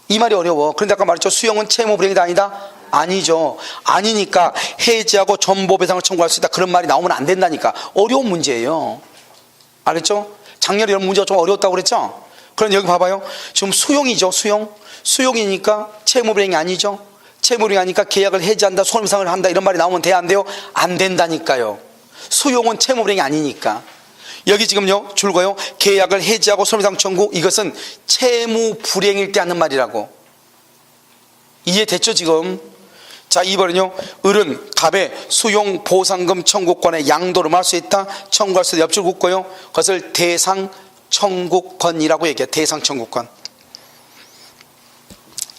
이 말이 어려워. 그런데 아까 말했죠. 수용은 채무 불이행이다 아니다? 아니죠. 아니니까 해지하고 전보배상을 청구할 수 있다 그런 말이 나오면 안 된다니까. 어려운 문제예요. 알겠죠? 작년에 이런 문제가 좀 어려웠다고 그랬죠? 그럼 여기 봐봐요. 지금 수용이죠. 수용이니까 채무불이행이 아니죠. 채무불이행이니까 계약을 해지한다 손해배상을 한다 이런 말이 나오면 돼야 안 돼요? 안 된다니까요. 수용은 채무불이행이 아니니까. 여기 지금요 줄거요 계약을 해지하고 손해배상 청구 이것은 채무불이행일 때 하는 말이라고. 이해됐죠 지금? 자 2번은요 을은 갑의 수용 보상금 청구권의 양도를 할 수 있다. 청구할 수 있다. 옆줄 긋고요 그것을 대상 청구권이라고 얘기해요. 대상 청구권.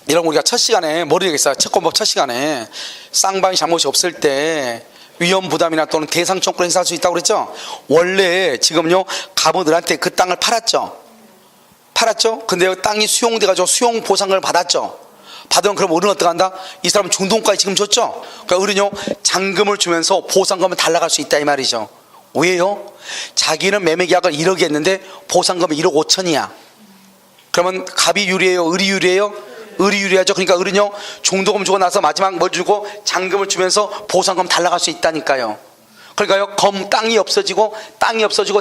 이런 우리가 첫 시간에 뭐를 얘기했어요? 채권법 첫 시간에 쌍방이 잘못이 없을 때 위험 부담이나 또는 대상 청구권을 행사할 수 있다고 그랬죠? 원래 지금요 갑은 을한테 그 땅을 팔았죠. 근데 땅이 수용돼 가지고 수용 보상금을 받았죠. 받으면 그럼 을은 어떻게 한다? 이 사람은 중도금까지 지금 줬죠. 그러니까 을은요 잔금을 주면서 보상금을 달라갈 수 있다 이 말이죠. 왜요? 자기는 매매계약을 1억이 했는데 보상금이 1억 5천이야. 그러면 갑이 유리해요? 을이 유리해요? 을이 유리하죠. 그러니까 을은요 중도금 주고 나서 마지막 뭘 주고 잔금을 주면서 보상금 달라갈 수 있다니까요. 그러니까요 땅이 없어지고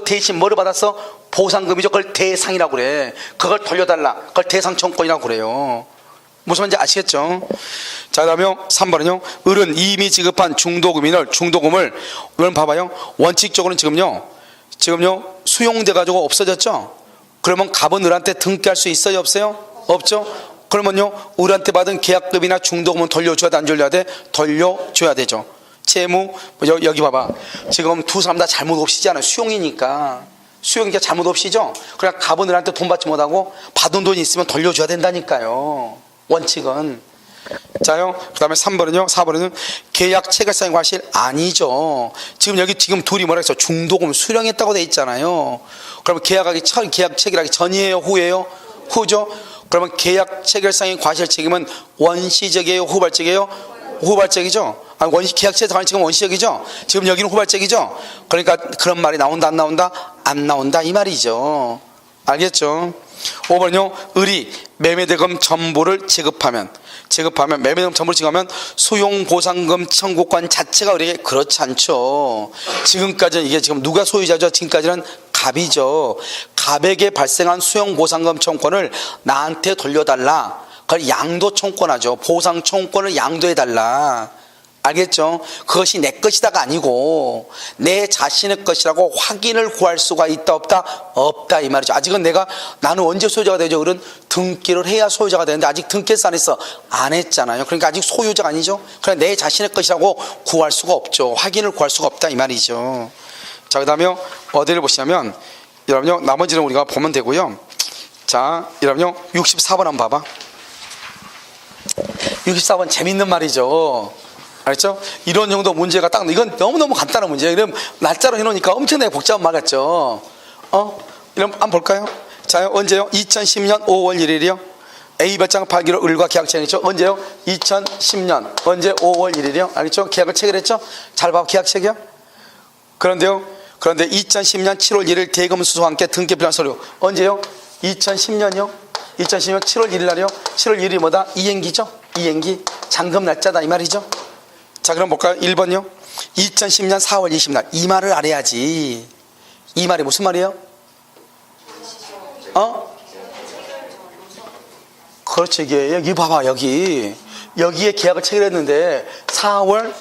대신 뭐를 받았어? 보상금이죠. 그걸 대상이라고 그래. 그걸 돌려달라. 그걸 대상청구권이라고 그래요. 무슨 말인지 아시겠죠? 자, 그다음에 3번은요. 을은 이미 지급한 중도금을 여러분 봐봐요. 원칙적으로는 지금요 수용돼 가지고 없어졌죠. 그러면 갑은 을한테 등기할 수 있어요, 없어요? 없죠. 그러면요 을한테 받은 계약금이나 중도금은 돌려줘야 돼, 안 돌려야 돼? 돌려줘야 되죠. 채무 여기 봐봐. 지금 두 사람 다 잘못 없이잖아요. 수용이니까 잘못 없이죠. 그러니까 갑은 을한테 돈 받지 못하고 받은 돈이 있으면 돌려줘야 된다니까요. 원칙은. 자요. 그 다음에 4번은요. 계약 체결상의 과실 아니죠. 지금 둘이 뭐라 했어? 중도금 수령했다고 돼 있잖아요. 그러면 계약 체결하기 전이에요? 후예요? 후죠. 그러면 계약 체결상의 과실 책임은 원시적이에요? 후발적이에요? 후발적이죠. 계약 체결상의 책임은 원시적이죠. 지금 여기는 후발적이죠. 그러니까 그런 말이 나온다 안 나온다? 안 나온다 이 말이죠. 알겠죠? 5번은요. 을이 매매대금 전부를 지급하면 매매대금 전부를 지급하면 수용보상금 청구권 자체가 을에게 그렇지 않죠. 지금까지는 이게 지금 누가 소유자죠? 지금까지는 갑이죠. 갑에게 발생한 수용보상금 청구권을 나한테 돌려달라. 그걸 양도 청구권하죠. 보상 청구권을 양도해달라. 알겠죠? 그것이 내 것이다가 아니고 내 자신의 것이라고 확인을 구할 수가 있다 없다? 없다 이 말이죠. 아직은 나는 언제 소유자가 되죠? 그런 등기를 해야 소유자가 되는데 아직 등기해서 안 했어. 안 했잖아요. 그러니까 아직 소유자가 아니죠. 그냥 내 자신의 것이라고 구할 수가 없죠. 확인을 구할 수가 없다 이 말이죠. 자, 그 다음에 어디를 보시냐면 여러분요 나머지는 우리가 보면 되고요. 자, 여러분요 64번 한번 봐봐. 64번 재밌는 말이죠. 알겠죠? 이런 정도 문제가 딱 이건 너무너무 간단한 문제예요. 이런 날짜로 해놓으니까 엄청나게 복잡한 말 같죠. 이런 한번 볼까요? 자, 언제요? 2010년 5월 1일이요. A 별장 팔기로 을과 계약 체결했죠. 언제요? 2010년 언제 5월 1일이요. 알겠죠? 계약을 체결했죠. 잘 봐, 계약 체결. 그런데 2010년 7월 1일 대금 수수와 함께 등기 필요한 서류 언제요? 2010년이요. 2010년 7월 1일 날이요. 7월 1일이 뭐다? 이행기죠. 이행기 잔금 날짜다 이 말이죠. 자, 그럼 볼까요? 1번요. 2010년 4월 20일 이 말을 알아야지. 이 말이 무슨 말이에요? 그렇지. 이게 여기 봐봐. 여기에 계약을 체결했는데 4월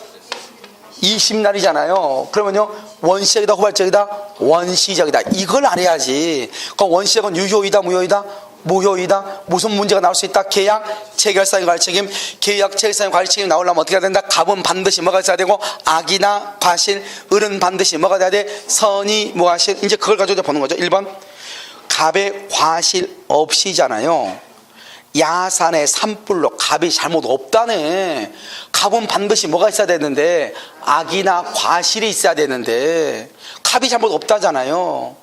20날이잖아요. 그러면요 원시적이다, 후발적이다? 원시적이다. 이걸 알아야지. 그럼 원시적은 유효이다, 무효이다? 무효이다. 무슨 문제가 나올 수 있다? 계약, 체결사의 관리 책임. 계약, 체결사의 관리 책임 나오려면 어떻게 해야 된다? 갑은 반드시 뭐가 있어야 되고, 악이나 과실, 을은 반드시 뭐가 돼야 돼? 선의, 무과실. 이제 그걸 가지고 보는 거죠. 1번. 갑의 과실 없이잖아요. 야산의 산불로 갑이 잘못 없다네. 갑은 반드시 뭐가 있어야 되는데, 악이나 과실이 있어야 되는데 갑이 잘못 없다잖아요.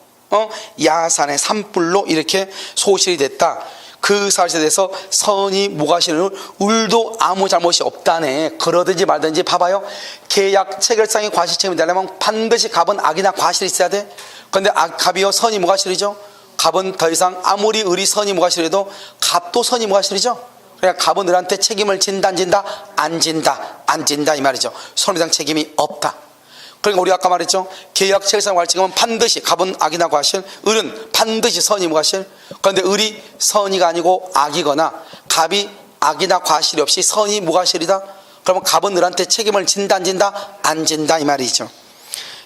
야산의 산불로 이렇게 소실이 됐다. 그 사실에 대해서 선의 무과실은 을도 아무 잘못이 없다네. 그러든지 말든지 봐봐요. 계약 체결상의 과실 책임이 되려면 반드시 갑은 악이나 과실이 있어야 돼. 그런데 갑이요 선의 무과실이죠. 갑은 더 이상 아무리 을이 선의 무과실해도 갑도 선의 무과실이죠. 그러니까 갑은 을한테 책임을 진다 안 진다? 안 진다. 안 진다 이 말이죠. 손해배상 책임이 없다. 그러니까 우리 아까 말했죠. 계약 체결상 관리 책임은 반드시 갑은 악이나 과실, 을은 반드시 선의 무과실. 그런데 을이 선의가 아니고 악이거나 갑이 악이나 과실이 없이 선의 무과실이다. 그러면 갑은 을한테 책임을 진다 안 진다? 안 진다 이 말이죠.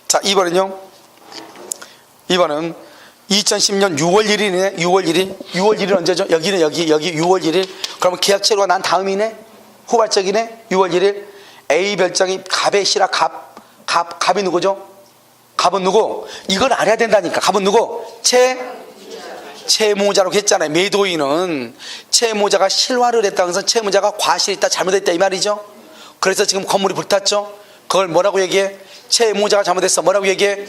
자, 2번은요. 2번은 2010년 6월 1일이네. 6월 1일. 6월 1일 언제죠? 여기는 여기 6월 1일. 그러면 계약 체류가 난 다음이네. 후발적이네. 6월 1일. A 별장이 갑의 시라 갑이 누구죠? 갑은 누구? 이걸 알아야 된다니까. 갑은 누구? 채무자라고 했잖아요. 매도인은 채무자가 실화를 했다고 해서 채무자가 과실이 있다 잘못했다 이 말이죠. 그래서 지금 건물이 불탔죠. 그걸 뭐라고 얘기해? 채무자가 잘못했어. 뭐라고 얘기해?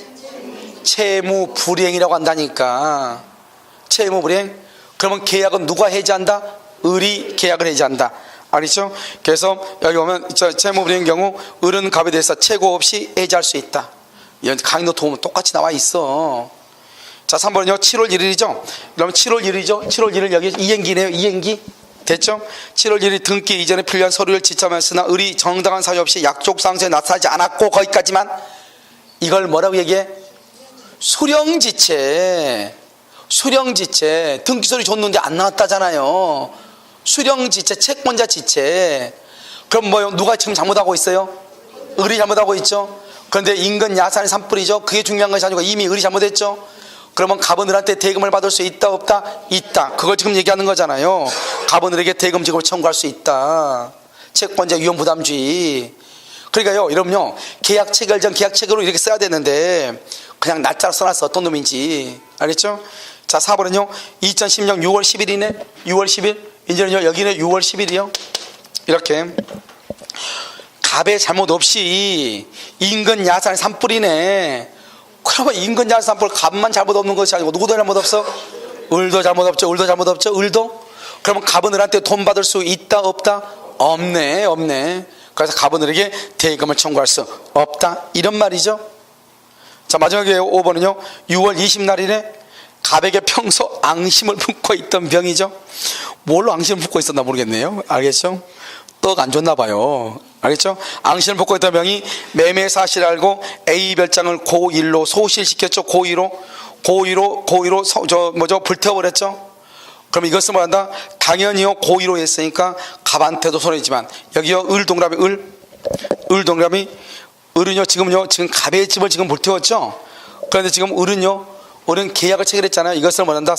채무 불이행이라고 한다니까. 채무 불이행. 그러면 계약은 누가 해지한다? 을이 계약을 해지한다. 알겠죠? 그래서 여기 보면 채무 불이행 경우 을은 갑에 대해서 채고 없이 해지할 수 있다. 강의노트 보면 똑같이 나와 있어. 자, 3번은요. 7월 1일이죠. 그러면 7월 1일이죠. 7월 1일 여기 이행기네요. 이행기. 됐죠? 7월 1일 등기 이전에 필요한 서류를 지참했으나 을이 정당한 사유 없이 약족상소에 나타나지 않았고 거기까지만. 이걸 뭐라고 얘기해? 수령지체. 등기소리 줬는데 안 나왔다잖아요. 수령지체, 채권자 지체. 그럼 뭐 누가 지금 잘못하고 있어요? 을이 잘못하고 있죠. 그런데 인근 야산의 산불이죠. 그게 중요한 것이 아니고 이미 을이 잘못했죠. 그러면 갑은 을한테 대금을 받을 수 있다 없다? 있다. 그걸 지금 얘기하는 거잖아요. 갑은 을에게 대금 지급을 청구할 수 있다. 채권자 위험부담주의. 그러니까요, 여러분요, 계약 체결 전 계약 체결로 이렇게 써야 되는데 그냥 날짜로 써놨어. 어떤 놈인지. 알겠죠? 자, 4번은요 2010년 6월 10일이네. 6월 10일. 이제는요 여기는 6월 10일이요 이렇게 갑의 잘못 없이 인근 야산의 산불이네. 그러면 인근 야산 산불 갑만 잘못 없는 것이 아니고 누구도 잘못 없어? 을도 잘못 없죠. 을도 잘못 없죠. 을도. 그러면 갑은 을한테 돈 받을 수 있다 없다? 없네. 그래서 갑은 을에게 대금을 청구할 수 없다 이런 말이죠. 자, 마지막에 5번은요 6월 20날이네. 갑에게 평소 앙심을 품고 있던 병이죠. 뭘로 앙심을 품고 있었나 모르겠네요. 알겠죠? 떡 안 줬나 봐요. 알겠죠? 앙심을 품고 있던 병이 매매 사실을 알고 A 별장을 고1로 소실시켰죠. 고2로 불태워버렸죠. 그럼 이것은 뭐한다? 당연히요 고2로 했으니까 갑한테도 손해지만 여기요 을 동그라미 을 동그라미 을은요 지금 갑의 집을 지금 불태웠죠. 그런데 지금 을은 계약을 체결했잖아요. 이것을 뭐한다?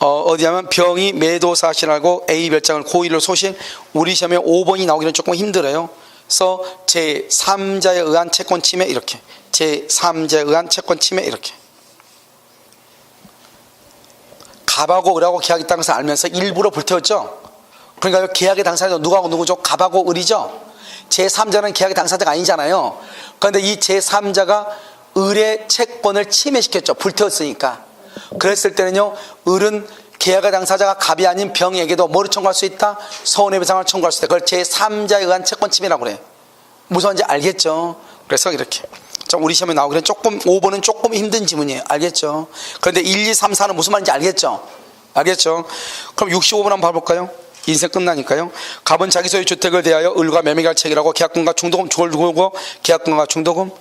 어디 하면 병이 매도 사실하고 A 별장을 고1로 소실. 우리 시험에 5번이 나오기는 조금 힘들어요. 그래서 제3자에 의한 채권 침해 이렇게. 제3자에 의한 채권 침해 이렇게. 갑하고 을하고 계약이 있다는 것을 알면서 일부러 불태웠죠. 그러니까 계약의 당사자는 누구하고 누구죠? 갑하고 을이죠. 제3자는 계약의 당사자가 아니잖아요. 그런데 이 제3자가 을의 채권을 침해시켰죠. 불태웠으니까. 그랬을 때는요 을은 계약의 당사자가 갑이 아닌 병에게도 뭐를 청구할 수 있다? 손해배상을 청구할 수 있다. 그걸 제3자에 의한 채권 침해라고 그래. 무서운지 알겠죠? 그래서 이렇게 우리 시험에 나오기는 5번은 조금 힘든 지문이에요. 알겠죠? 그런데 1, 2, 3, 4는 무슨 말인지 알겠죠? 그럼 65번 한번 봐볼까요? 인생 끝나니까요. 갑은 자기 소유 주택을 대하여 을과 매매계약을 체결하고 계약금과 중도금 주고 계약금과 중도금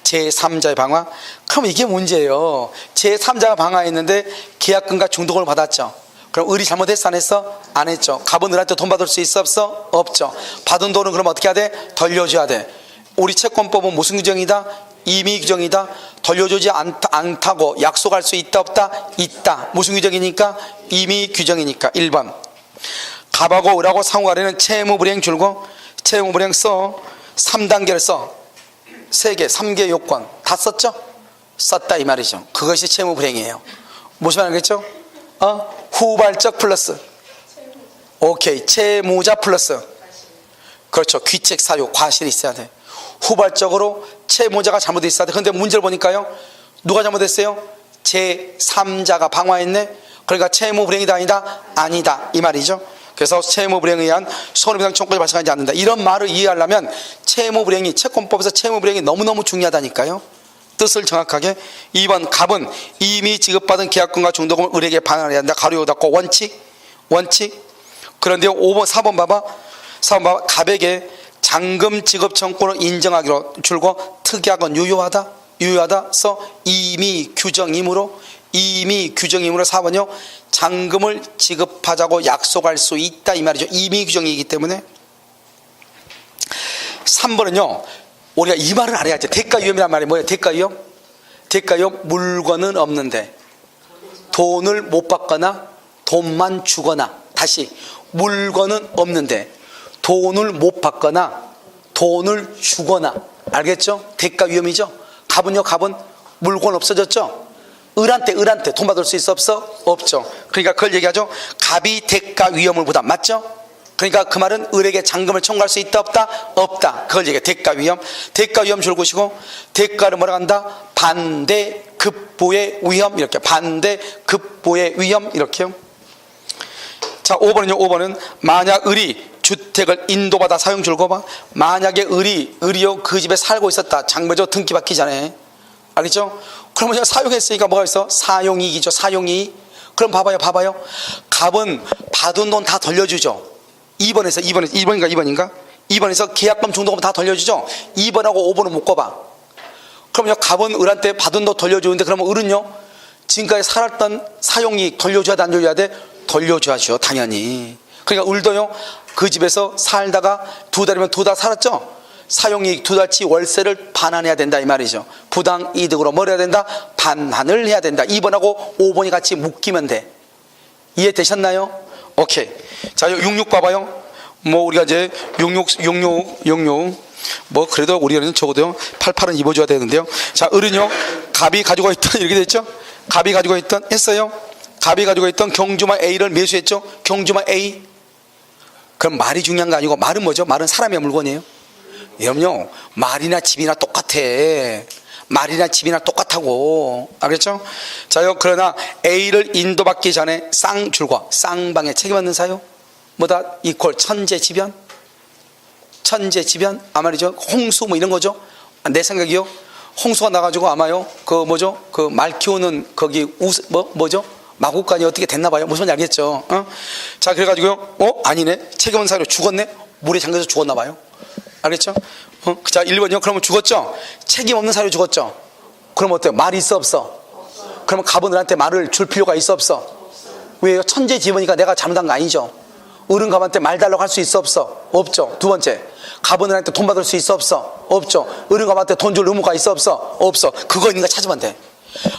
제3자의 방화. 그럼 이게 문제예요. 제3자가 방화했는데 계약금과 중도금을 받았죠. 그럼 을이 잘못했어 안 했어? 안 했죠. 갑은 을한테 돈 받을 수 있어 없어? 없죠. 받은 돈은 그럼 어떻게 해야 돼? 돌려줘야 돼. 우리 채권법은 무슨 규정이다? 임의 규정이다. 돌려주지 않다고 약속할 수 있다 없다? 있다. 무슨 규정이니까? 임의 규정이니까. 1번 갑하고 을하고 상호간에는 채무불이행 줄고 채무불이행 써 3단계를 써 3개 3개 요건 다 썼죠? 썼다 이 말이죠. 그것이 채무불이행이에요. 무슨 말이겠죠? 후발적 플러스 오케이 채무자 플러스 그렇죠. 귀책 사유 과실이 있어야 돼. 후발적으로 채무자가 잘못돼 있어야 돼. 그런데 문제를 보니까요 누가 잘못했어요? 제3자가 방화했네. 그러니까 채무불이행이다 아니다? 아니다 이 말이죠. 그래서 채무불이행에 의한 손해배상 청구까지 발생하지 않는다. 이런 말을 이해하려면 채무불이행이 채권법에서 채무불이행이 너무너무 중요하다니까요. 뜻을 정확하게. 2번 갑은 이미 지급받은 계약금과 중도금을 을에게 반환해야 한다. 가로 닫고 원칙. 그런데 5번 4번 봐봐. 갑에게 잔금 지급 청구를 인정하기로 줄고 특약은 유효하다 써 이미 규정이므로 4번요 잔금을 지급하자고 약속할 수 있다 이 말이죠. 이미 규정이기 때문에. 3번은요 우리가 이 말을 알아야지. 대가위험이란 말이 뭐예요? 대가위험 물건은 없는데 돈을 못 받거나 돈만 주거나. 다시 물건은 없는데 돈을 못 받거나 돈을 주거나. 알겠죠? 대가위험이죠. 갑은 물건 없어졌죠. 을한테 돈 받을 수 있어 없어? 없죠. 그러니까 그걸 얘기하죠. 갑이 대가위험을 부담. 맞죠? 그러니까 그 말은 을에게 잔금을 청구할 수 있다 없다? 없다. 그걸 얘기해. 대가위험 줄 것이고 대가를 뭐라 한다? 반대급부의 위험. 이렇게 반대급부의 위험 이렇게요. 자 5번은 만약 을이 주택을 인도받아 사용 줄고 봐. 만약에 을이요 그 집에 살고 있었다. 장매조 등기 받기 전에. 알겠죠? 그러면 사용했으니까 뭐가 있어? 사용이익이죠. 사용이익. 그럼 봐봐요. 갑은 받은 돈 다 돌려주죠. 2번에서 계약금 중도금 다 돌려주죠. 2번하고 5번은 묶어봐. 그럼요 갑은 을한테 받은 돈 돌려주는데 그러면 을은요 지금까지 살았던 사용이익 돌려줘야 돼 안 돌려야 돼? 돌려줘야죠 당연히. 그러니까 을도요 그 집에서 살다가 2달이면 2달 살았죠. 사용이익 2달치 월세를 반환해야 된다 이 말이죠. 부당이득으로 뭘 해야 된다? 반환을 해야 된다. 2번하고 5번이 같이 묶이면 돼. 이해되셨나요? 오케이. 자 66 봐봐요. 뭐 우리가 이제 66 뭐 그래도 우리는 적어도 88은 입어줘야 되는데요. 자 을은요 갑이 가지고 있던 이렇게 됐죠. 갑이 가지고 있던 경주마 A를 매수했죠. 경주마 A. 그럼 말이 중요한 거 아니고 말은 뭐죠? 말은 사람의 물건이에요. 여러분요 말이나 집이나 똑같다고. 알겠죠? 자요 그러나 A를 인도받기 전에 쌍줄과 쌍방에 책임없는 사유 뭐다? 이퀄 천재지변 아말이죠. 홍수 뭐 이런 거죠. 내 생각이요 홍수가 나가지고 아마요 그 말 키우는 거기 뭐죠? 마구간이 어떻게 됐나봐요. 무슨 말인지 알겠죠? 자 그래가지고요 아니네 책임없는 사유로 죽었네. 물에 잠겨서 죽었나봐요. 알겠죠? 자 1번이요 그러면 죽었죠. 책임없는 사유로 죽었죠. 그럼 어때요? 말이 있어 없어? 그러면 갑은 을한테 말을 줄 필요가 있어 없어? 왜요? 천재지변이니까 내가 잘못한 거 아니죠. 을은 갑한테 말 달라고 할 수 있어 없어? 없죠. 2번째 갑은 을한테 돈 받을 수 있어 없어? 없죠. 을은 갑한테 돈 줄 의무가 있어 없어? 없어. 그거 있는가 찾으면 돼.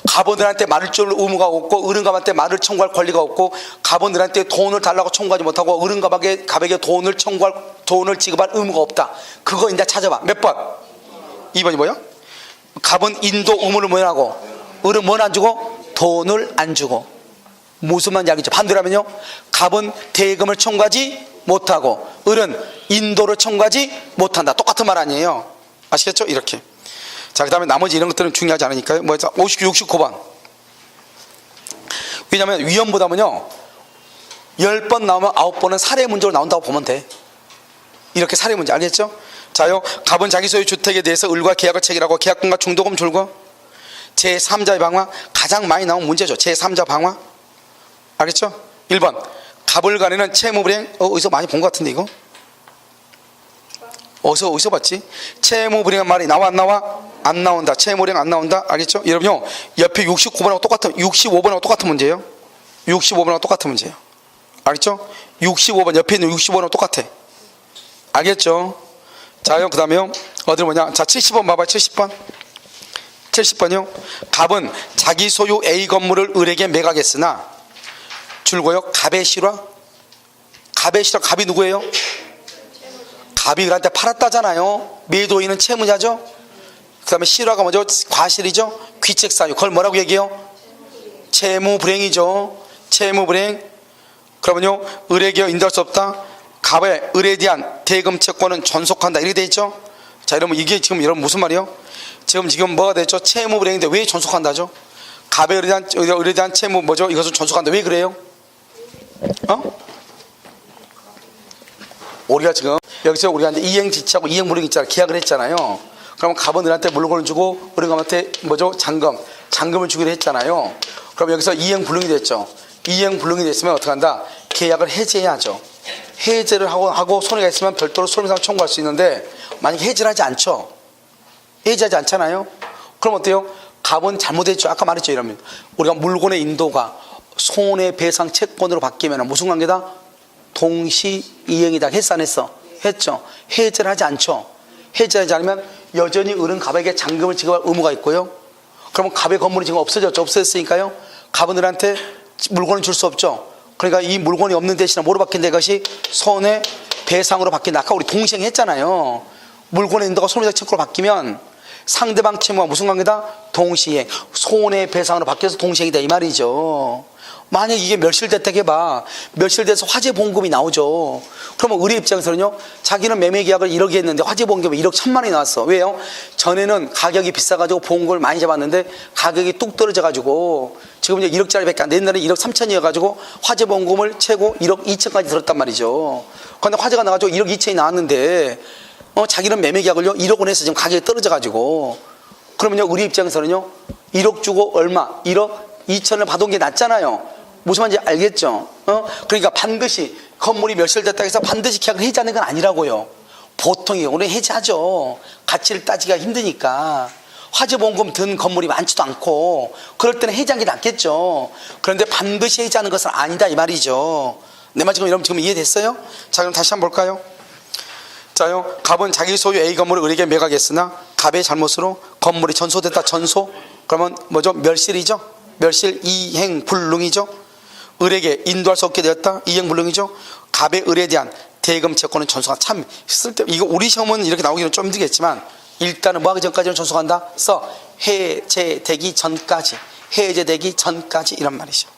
갑은 을한테 말을 줄 의무가 없고 을은 갑한테 말을 청구할 권리가 없고 갑은 을한테 돈을 달라고 청구하지 못하고 을은 갑에게 돈을 지급할 의무가 없다. 그거 이제 찾아봐. 몇 번? 2번이 뭐야? 갑은 인도 의무를 뭐 하고 을은 뭘 안 주고? 돈을 안 주고. 무슨 말인지 알겠죠? 반대로 하면요 갑은 대금을 청구하지 못하고 을은 인도를 청구하지 못한다. 똑같은 말 아니에요. 아시겠죠? 이렇게. 자, 그 다음에 나머지 이런 것들은 중요하지 않으니까요. 69번. 왜냐하면 위험보다는요 10번 나오면 9번은 사례 문제로 나온다고 보면 돼. 이렇게 사례 문제. 알겠죠? 자요 갑은 자기 소유 주택에 대해서 을과 계약을 체결하고 계약금과 중도금 줄고 제3자의 방화. 가장 많이 나온 문제죠. 제3자 방화. 알겠죠? 1번 갑을 간에는 채무불이행. 어디서 많이 본 것 같은데 이거? 어디서 봤지? 채무불이행 말이 나와 안 나와? 안 나온다. 채무불이행 안 나온다. 알겠죠? 여러분요 옆에 65번하고 똑같은 문제예요. 65번하고 똑같은 문제예요. 알겠죠? 65번 옆에 있는 65번하고 똑같아. 알겠죠? 자요 그 다음에요 어디 뭐냐? 자 70번 봐봐요. 70번 70번이요. 갑은 자기 소유 A 건물을 을에게 매각했으나 줄고요. 갑의 실화. 갑의 실화. 갑이 누구예요? 갑이 을한테 팔았다잖아요. 매도인은 채무자죠. 그 다음에 실화가 뭐죠? 과실이죠. 귀책사유. 그걸 뭐라고 얘기해요? 채무불행이죠. 채무불행. 그러면요, 을에게 인도할 수 없다. 갑의 을에 대한 대금 채권은 전속한다. 이렇게 돼 있죠. 자, 여러분 이게 지금 여러분 무슨 말이에요? 지금 뭐가 됐죠? 채무불행인데 왜 전속한다죠? 갑의 을에 대한 채무 뭐죠? 이것을 전속한다. 왜 그래요? 우리가 지금 여기서 우리가 이제 이행지치하고 이행불능 있잖아요. 계약을 했잖아요. 그러면 갑은 을한테 물건을 주고 을은 갑한테 뭐죠? 잔금을 주기로 했잖아요. 그럼 여기서 이행불능이 됐죠. 이행불능이 됐으면 어떻게 한다? 계약을 해제해야죠. 해제를 하고 손해가 있으면 별도로 손해배상 청구할 수 있는데, 만약에 해제를 하지 않죠. 해제하지 않잖아요. 그럼 어때요? 갑은 잘못했죠. 아까 말했죠. 이러면 우리가 물건의 인도가 손해배상 채권으로 바뀌면 무슨 관계다? 동시이행이다. 했어 안 했어? 했죠. 해제를 하지 않죠. 해제하지 않으면 여전히 을은 갑에게 잔금을 지급할 의무가 있고요. 그러면 갑의 건물이 지금 없어졌죠. 없어졌으니까요. 갑은 을한테 물건을 줄 수 없죠. 그러니까 이 물건이 없는 대신에 뭐로 바뀐다? 이것이 손해배상으로 바뀐다. 아까 우리 동시행 했잖아요. 물건의 인도가 손해배상 채권으로 바뀌면 상대방 채무와 무슨 관계다? 동시행. 손해배상으로 바뀌어서 동시행이다 이 말이죠. 만약 이게 멸실됐다 해봐. 멸실돼서 화재보험금이 나오죠. 그러면 을의 입장에서는요, 자기는 매매계약을 1억이 했는데 화재보험금이 1억 1천만 원이 나왔어. 왜요? 전에는 가격이 비싸가지고 보험금을 많이 잡았는데 가격이 뚝 떨어져가지고 지금 이제 1억짜리밖에 안 돼. 옛날에 1억 3천이어가지고 화재보험금을 최고 1억 2천까지 들었단 말이죠. 그런데 화재가 나가지고 1억 2천이 나왔는데 자기는 매매계약을요 1억 원 해서 지금 가격이 떨어져가지고, 그러면요 을의 입장에서는요 1억 주고 얼마? 1억 2천을 받은 게 낫잖아요. 무슨 말인지 알겠죠? 그러니까 반드시 건물이 멸실됐다고 해서 반드시 계약을 해지하는 건 아니라고요. 보통의 경우는 해지하죠. 가치를 따지기가 힘드니까. 화재보험금 든 건물이 많지도 않고 그럴 때는 해지하는 게 낫겠죠. 그런데 반드시 해지하는 것은 아니다 이 말이죠. 내 말 지금 여러분 지금 이해됐어요? 자, 그럼 다시 한번 볼까요? 자요, 갑은 자기 소유 A 건물을 을에게 매각했으나 갑의 잘못으로 건물이 전소됐다. 전소. 그러면 뭐죠? 멸실이죠. 멸실. 이행불능이죠. 을에게 인도할 수 없게 되었다. 이행불능이죠. 갑의 을에 대한 대금 채권은 전소가 참 쓸데. 이거 우리 시험은 이렇게 나오기는 좀 힘들겠지만 일단은 뭐 하기 전까지는 전소한다. 해제되기 전까지. 해제되기 전까지 이란 말이죠.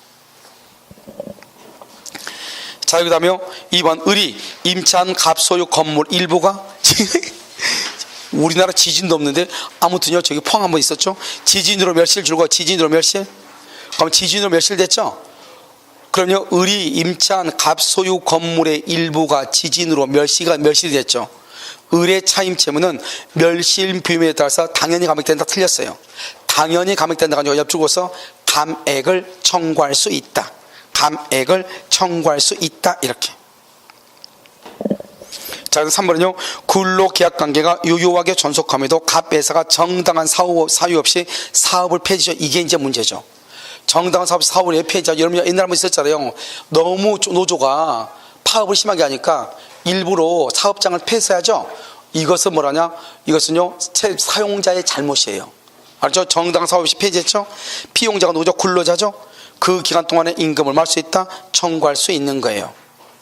자, 그 다음에요 2번 을이 임차한 갑 소유 건물 일부가 우리나라 지진도 없는데 아무튼요 저기 포항 한번 있었죠. 지진으로 멸실 줄고 지진으로 멸실. 그럼 지진으로 멸실됐죠. 그럼요 을이 임차한 갑 소유 건물의 일부가 지진으로 멸실이 됐죠. 을의 차임 채무는 멸실 비밀에 따라서 당연히 감액된다. 틀렸어요. 당연히 감액된다 가지고 옆주고서 감액을 청구할 수 있다. 감액을 청구할 수 있다. 이렇게. 자, 3번은요 근로계약관계가 유효하게 존속함에도 갑 회사가 정당한 사유 없이 사업을 폐지죠. 이게 이제 문제죠. 정당한 사업 사업을 왜 폐지하죠? 여러분 옛날에 한번 있었잖아요. 너무 노조가 파업을 심하게 하니까 일부러 사업장을 폐쇄하죠. 이것은 뭐라냐? 이것은요 사용자의 잘못이에요. 알죠? 정당한 사업 없이 폐지했죠. 피용자가 노조 근로자죠. 그 기간 동안에 임금을 얼마 할 수 있다? 청구할 수 있는 거예요.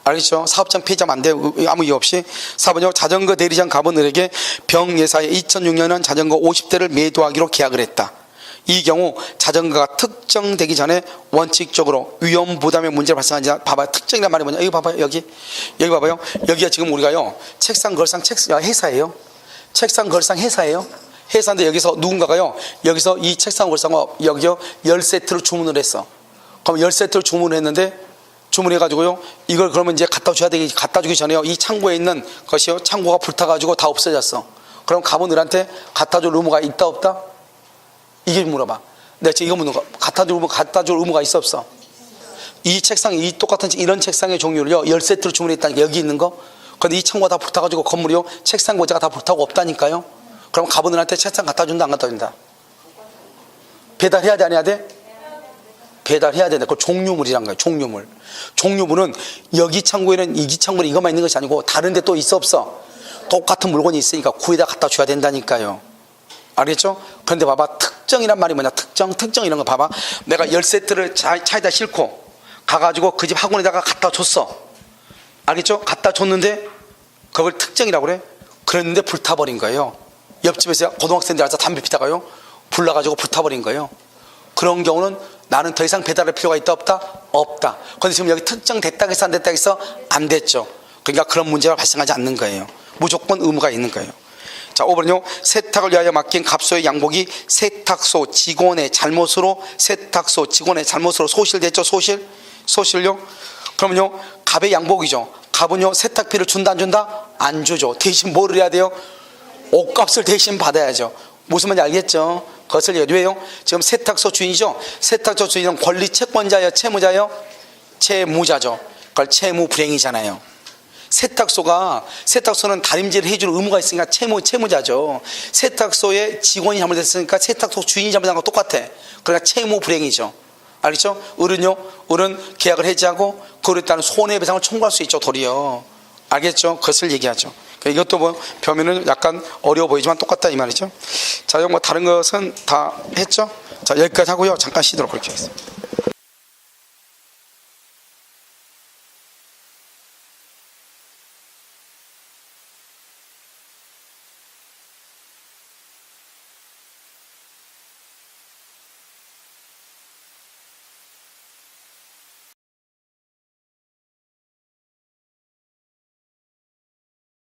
알겠죠? 사업장 폐지하면 안 돼요. 아무 이유 없이. 4번요 자전거 대리점 갑은 을에게 병예사에 2006년은 자전거 50대를 매도하기로 계약을 했다. 이 경우 자전거가 특정되기 전에 원칙적으로 위험 부담의 문제가 발생하지 않아. 봐봐요. 특정이란 말이 뭐냐? 여기 봐봐요. 여기 봐봐요. 여기가 지금 우리가요 책상 걸상 회사예요. 책상 걸상 회사예요. 회사인데 여기서 누군가가요 여기서 이 책상 걸상과 여기요 10세트를 주문을 했어. 그럼 10세트를 주문을 했는데 주문해가지고요 이걸 그러면 이제 갖다 주기 전에요 이 창고에 있는 것이요 창고가 불타가지고 다 없어졌어. 그럼 갑은 을한테 갖다 줄 의무가 있다 없다? 이게 물어봐. 내가 지금 이거 묻는 거. 갖다 줄 의무가 있어 없어? 이 책상, 이 똑같은 이런 책상의 종류를요 10세트를 주문했다니까. 여기 있는 거. 근데 이 창고가 다 불타가지고 건물이요 책상 고자가 다 불타고 없다니까요. 그럼 갑은 을한테 책상 갖다 준다 안 갖다 준다? 배달해야 돼 안 해야 돼? 배달해야 된다. 그걸 종류물이란 거예요. 종류물. 종류물은 여기 창고에는 이 창고에 이것만 있는 것이 아니고 다른 데 또 있어 없어? 똑같은 물건이 있으니까 구에다 갖다 줘야 된다니까요. 알겠죠? 그런데 봐봐. 특정이란 말이 뭐냐? 특정 이런 거 봐봐. 내가 10세트를 차에다 싣고 가가지고 그 집 학원에다가 갖다 줬어. 알겠죠? 갖다 줬는데 그걸 특정이라고 그래. 그랬는데 불타버린 거예요. 옆집에서 고등학생들 와서 담배 피다가요 불나가지고 불타버린 거예요. 그런 경우는 나는 더 이상 배달할 필요가 있다 없다? 없다. 그런데 지금 여기 특정됐다 해서 안 됐다 해서 안 됐죠. 그러니까 그런 문제가 발생하지 않는 거예요. 무조건 의무가 있는 거예요. 자, 5번은요. 세탁을 위하여 맡긴 갑소의 양복이 세탁소 직원의 잘못으로 소실됐죠. 소실요. 그러면요 갑의 양복이죠. 갑은요 세탁비를 준다 안 준다? 안 주죠. 대신 뭐를 해야 돼요? 옷값을 대신 받아야죠. 무슨 말인지 알겠죠? 그것을 왜요? 지금 세탁소 주인이죠. 세탁소 주인은 권리 채권자예요, 채무자예요? 채무자죠. 그걸 채무 불행이잖아요. 세탁소는 다림질을 해줄 의무가 있으니까 채무자죠. 세탁소의 직원이 잘못했으니까 세탁소 주인이 잘못한 거 똑같아. 그러니까 채무 불행이죠. 알겠죠? 을은 계약을 해지하고 그로 따른 손해배상을 청구할 수 있죠. 도리어. 알겠죠? 그것을 얘기하죠. 이것도 뭐 표면은 약간 어려워 보이지만 똑같다 이 말이죠. 자, 뭐 다른 것은 다 했죠? 자, 여기까지 하고요. 잠깐 쉬도록 그렇게 하겠습니다.